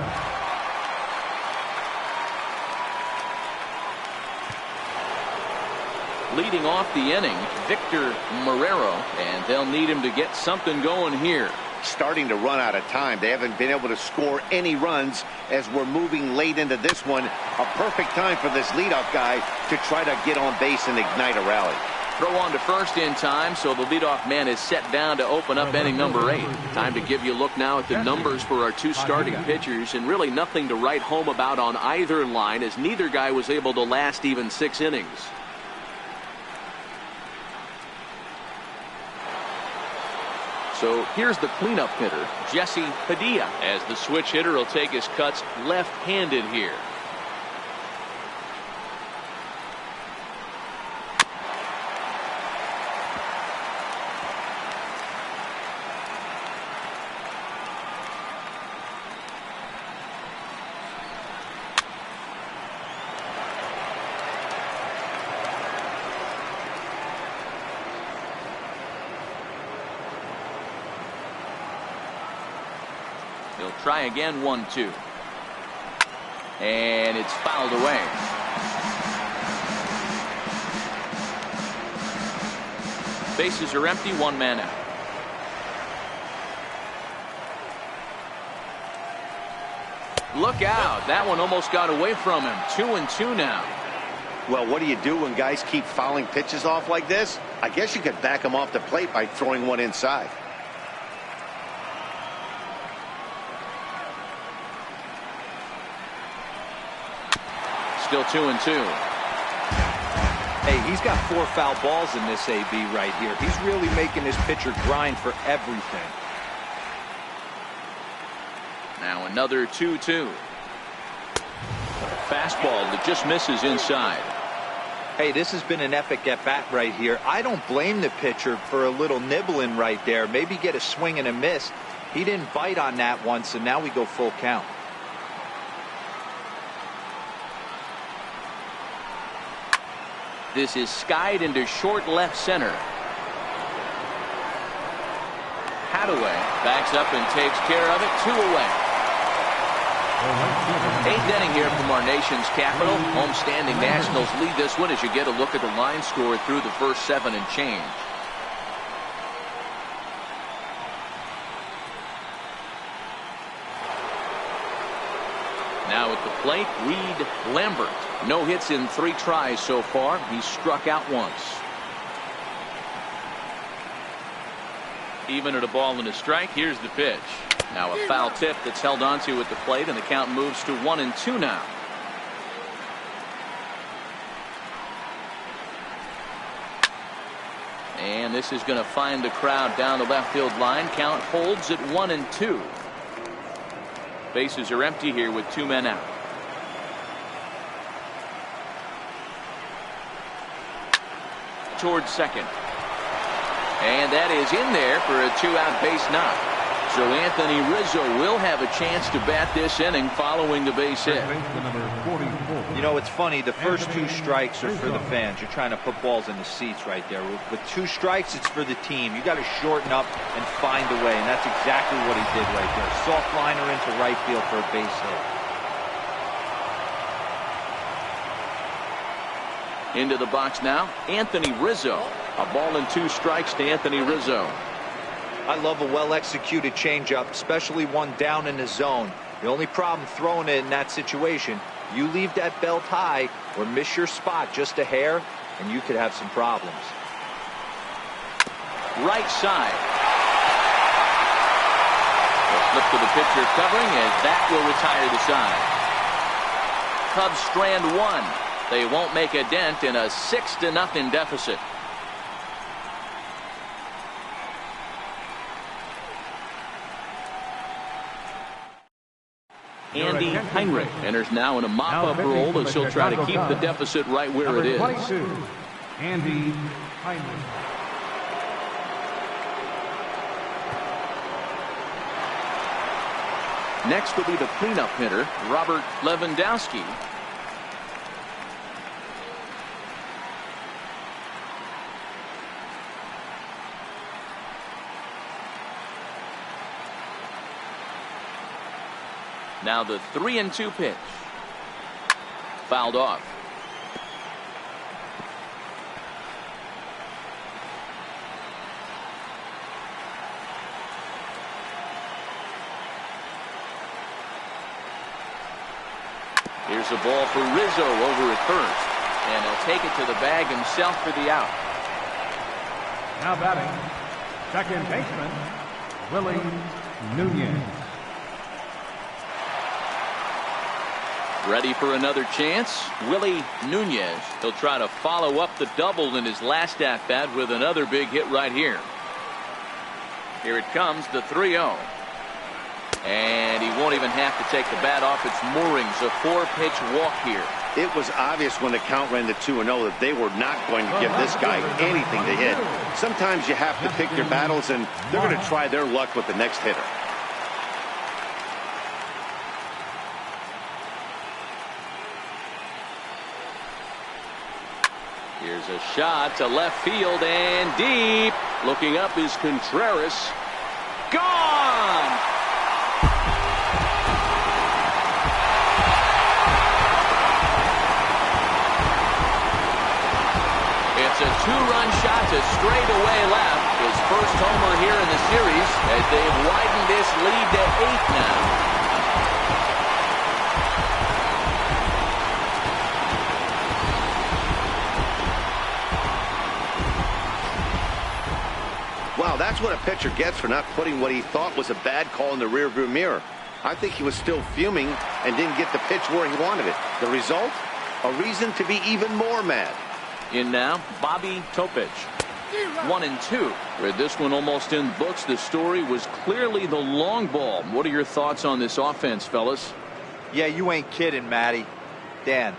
Leading off the inning, Victor Marrero, and they'll need him to get something going here. Starting to run out of time. They haven't been able to score any runs as we're moving late into this one. A perfect time for this leadoff guy to try to get on base and ignite a rally. Throw on to first in time, so the leadoff man is set down to open up inning number 8. Time to give you a look now at the numbers for our 2 starting pitchers, and really nothing to write home about on either line, as neither guy was able to last even 6 innings. So here's the cleanup hitter, Jesse Padilla, as the switch hitter will take his cuts left-handed here. He'll try again, 1-2. And it's fouled away. Bases are empty, one man out. Look out. That one almost got away from him. 2-2 now. Well, what do you do when guys keep fouling pitches off like this? I guess you could back them off the plate by throwing one inside. Still 2-2. Hey, he's got 4 foul balls in this AB right here. He's really making his pitcher grind for everything. Now another 2-2. Fastball that just misses inside. Hey, this has been an epic at-bat right here. I don't blame the pitcher for a little nibbling right there. Maybe get a swing and a miss. He didn't bite on that one, so now we go full count. This is skied into short left center. Hadaway backs up and takes care of it. 2 away. 8th inning here from our nation's capital. Homestanding Nationals lead this one as you get a look at the line score through the first 7 and change. Now at the plate, Reed Lambert. No hits in 3 tries so far. He's struck out once. Even at a ball and a strike, here's the pitch. Now a foul tip that's held onto at the plate, and the count moves to 1-2 now. And this is going to find the crowd down the left field line. Count holds at 1-2. Bases are empty here with 2 men out. Towards second. And that is in there for a 2-out base knock. So Anthony Rizzo will have a chance to bat this inning following the base hit. You know, it's funny. The first 2 strikes are for the fans. You're trying to put balls in the seats right there. With 2 strikes, it's for the team. You got to shorten up and find a way, and that's exactly what he did right there. Soft liner into right field for a base hit. Into the box now, Anthony Rizzo. A ball and 2 strikes to Anthony Rizzo. I love a well-executed changeup, especially one down in the zone. The only problem throwing it in that situation, you leave that belt high or miss your spot just a hair, and you could have some problems. Right side. A flip to the pitcher covering, and that will retire the side. Cubs strand 1. They won't make a dent in a 6-0 deficit. Andy Heinrich enters now in a mop-up role as he'll try to keep the deficit right where it is. 22, Andy Heinrich. Next will be the cleanup hitter, Robert Lewandowski. Now the 3-2 pitch. Fouled off. Here's a ball for Rizzo over at first, and he'll take it to the bag himself for the out. Now batting, second baseman, Willie Nunez. Ready for another chance, Willie Nunez. He'll try to follow up the double in his last at-bat with another big hit right here. Here it comes, the 3-0. And he won't even have to take the bat off its moorings. A 4-pitch walk here. It was obvious when the count ran to 2-0 that they were not going to give this guy anything to hit. Sometimes you have to pick your battles, and they're going to try their luck with the next hitter. Here's a shot to left field and deep. Looking up is Contreras. Gone! It's a two-run shot to straightaway left. His first homer here in the series as they've widened this lead to 8 now. Wow, that's what a pitcher gets for not putting what he thought was a bad call in the rearview mirror. I think he was still fuming and didn't get the pitch where he wanted it. The result? A reason to be even more mad. In now, Bobby Topich. 1-2. With this one almost in books, the story was clearly the long ball. What are your thoughts on this offense, fellas? Yeah, you ain't kidding, Matty. Dan,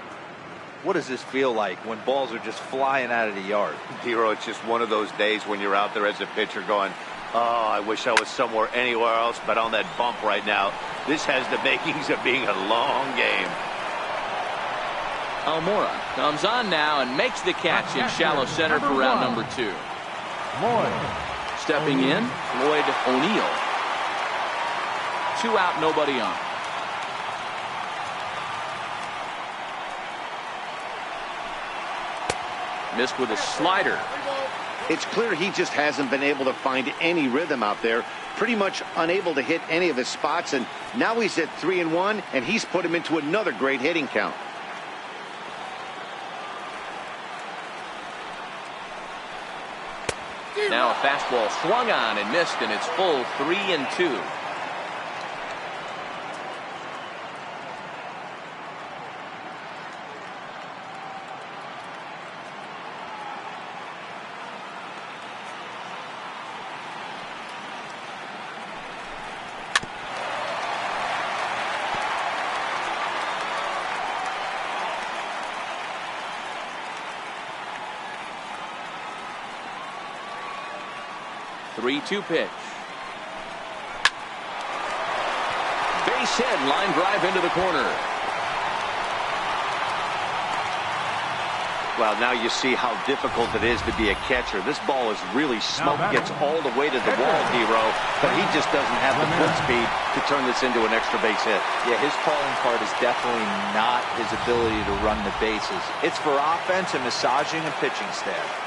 what does this feel like when balls are just flying out of the yard? Hero, it's just one of those days when you're out there as a pitcher going, oh, I wish I was somewhere anywhere else but on that bump right now. This has the makings of being a long game. Almora comes on now and makes the catch in shallow center for round number 2. Stepping in, Lloyd O'Neill. 2 out, nobody on. Missed with a slider. It's clear he just hasn't been able to find any rhythm out there. Pretty much unable to hit any of his spots, and now he's at 3-1, and he's put him into another great hitting count. Now a fastball swung on and missed, and it's full 3-2. Three-two pitch. Base hit, line drive into the corner. Well, now you see how difficult it is to be a catcher. This ball is really smoked, gets all the way to the wall, Hero, but he just doesn't have the foot speed to turn this into an extra base hit. Yeah, his calling card is definitely not his ability to run the bases. It's for offense and massaging and pitching staff.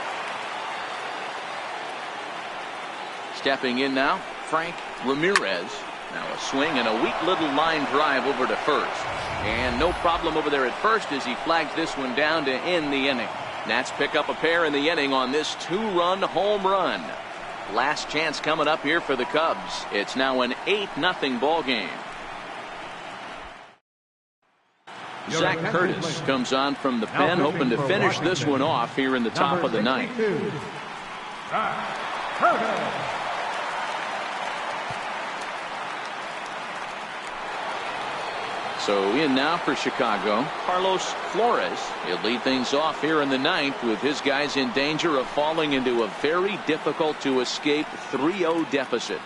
Stepping in now, Frank Ramirez. Now a swing and a weak little line drive over to first. And no problem over there at first as he flags this one down to end the inning. Nats pick up a pair in the inning on this 2-run home run. Last chance coming up here for the Cubs. It's now an 8-0 ball game. Zach Curtis comes on from the pen, hoping to finish this one off here in the top of the ninth. So in now for Chicago, Carlos Flores. He'll lead things off here in the ninth with his guys in danger of falling into a very difficult to escape 3-0 deficit.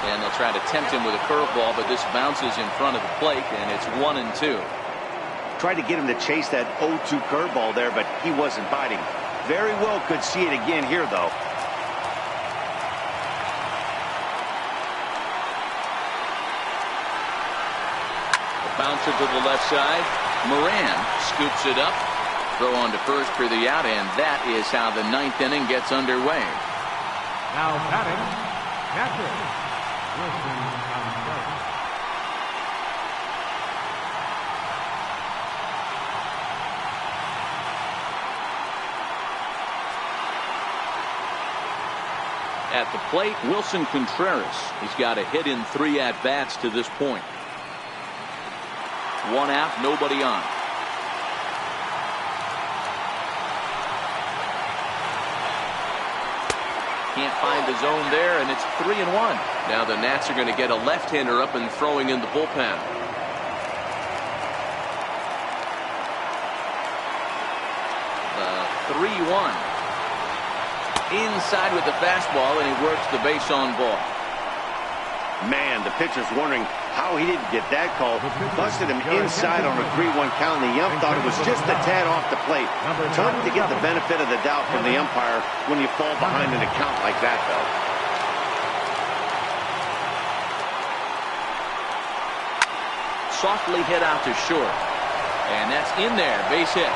And they'll try to tempt him with a curveball, but this bounces in front of the plate, and it's 1-2. Tried to get him to chase that 0-2 curveball there, but he wasn't biting. Very well could see it again here, though. A bouncer to the left side. Moran scoops it up. Throw on to first for the out, and that is how the ninth inning gets underway. Now batting, catcher. At the plate, Wilson Contreras. He's got a hit in 3 at-bats to this point. 1 out, nobody on. Can't find the zone there, and it's 3-1. Now the Nats are going to get a left-hander up and throwing in the bullpen. The 3-1. Inside with the fastball, and he works the base on ball. Man, the pitcher's wondering how he didn't get that call. Busted him inside on a 3-1 count, and the ump thought it was just a tad off the plate. Tough to get the benefit of the doubt from the umpire when you fall behind in a count like that, though. Softly hit out to short. And that's in there, base hit.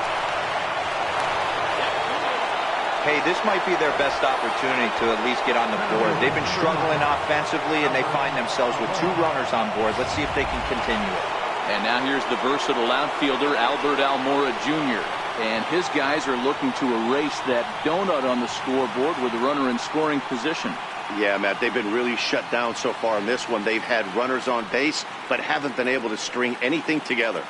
Hey, this might be their best opportunity to at least get on the board. They've been struggling offensively, and they find themselves with 2 runners on board. Let's see if they can continue it. And now here's the versatile outfielder, Albert Almora Jr. And his guys are looking to erase that donut on the scoreboard with a runner in scoring position. Yeah, Matt, they've been really shut down so far in this one. They've had runners on base, but haven't been able to string anything together.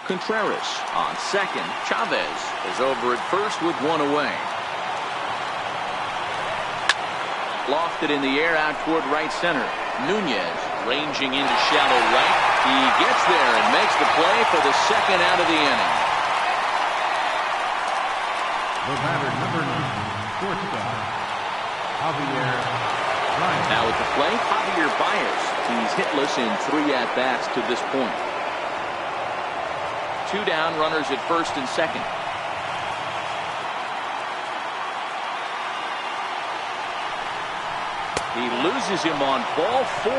Contreras on second. Chavez is over at first with 1 away. Lofted in the air out toward right center. Nunez ranging into shallow right. He gets there and makes the play for the second out of the inning. The batter, number 9, shortstop, Javier Baez. Now at the plate, Javier Baez. He's hitless in 3 at-bats to this point. 2 down, runners at first and second. He loses him on ball 4.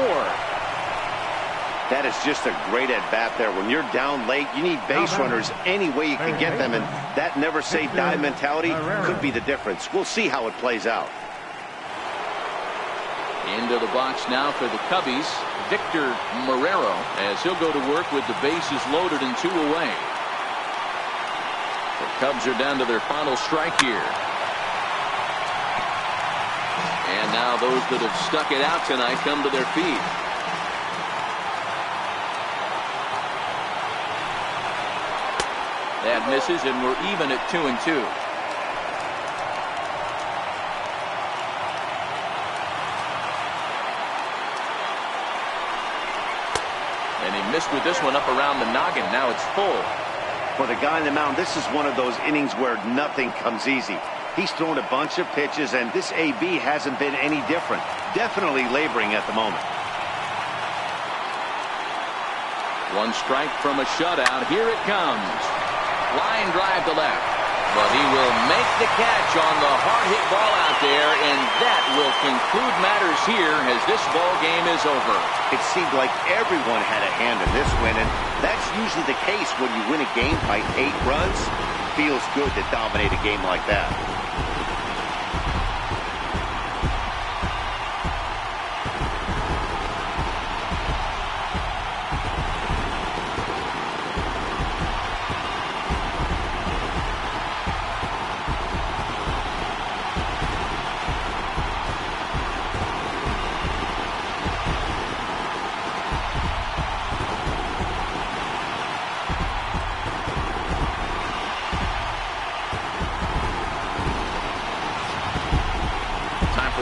That is just a great at-bat there. When you're down late, you need base runners any way you can get them, and that never-say-die mentality could be the difference. We'll see how it plays out. Into the box now for the Cubbies, Victor Marrero, as he'll go to work with the bases loaded and 2 away. The Cubs are down to their final strike here. And now those that have stuck it out tonight come to their feet. That misses, and we're even at 2-2. And he missed with this one up around the noggin. Now it's full. For the guy on the mound, this is one of those innings where nothing comes easy. He's thrown a bunch of pitches, and this AB hasn't been any different. Definitely laboring at the moment. 1 strike from a shutout. Here it comes. Line drive to left. But he will make the catch on the hard-hit ball out there, and that will conclude matters here as this ball game is over. It seemed like everyone had a hand in this win, and that's usually the case when you win a game by 8 runs. Feels good to dominate a game like that.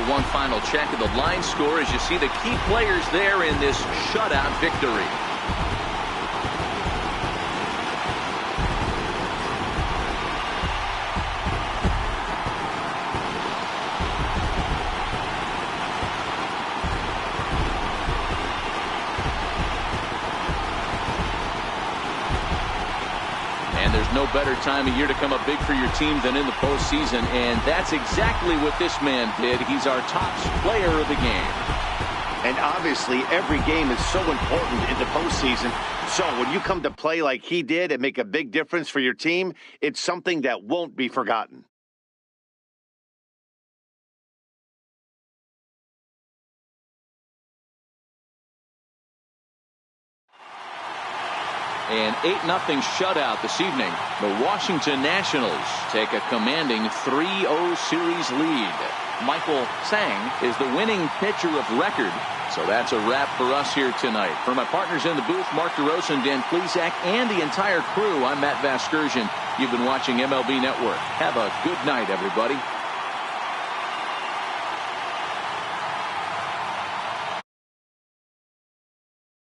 One final check of the line score as you see the key players there in this shutout victory. And there's no better time of year to come up big for your team than in the postseason, and that's exactly what this man did. He's our top player of the game. And obviously, every game is so important in the postseason. So when you come to play like he did and make a big difference for your team, it's something that won't be forgotten. An 8-0 shutout this evening. The Washington Nationals take a commanding 3-0 series lead. Michael Sang is the winning pitcher of record. So that's a wrap for us here tonight. For my partners in the booth, Mark DeRosa and Dan Plesac, and the entire crew, I'm Matt Vasgersian. You've been watching MLB Network. Have a good night, everybody.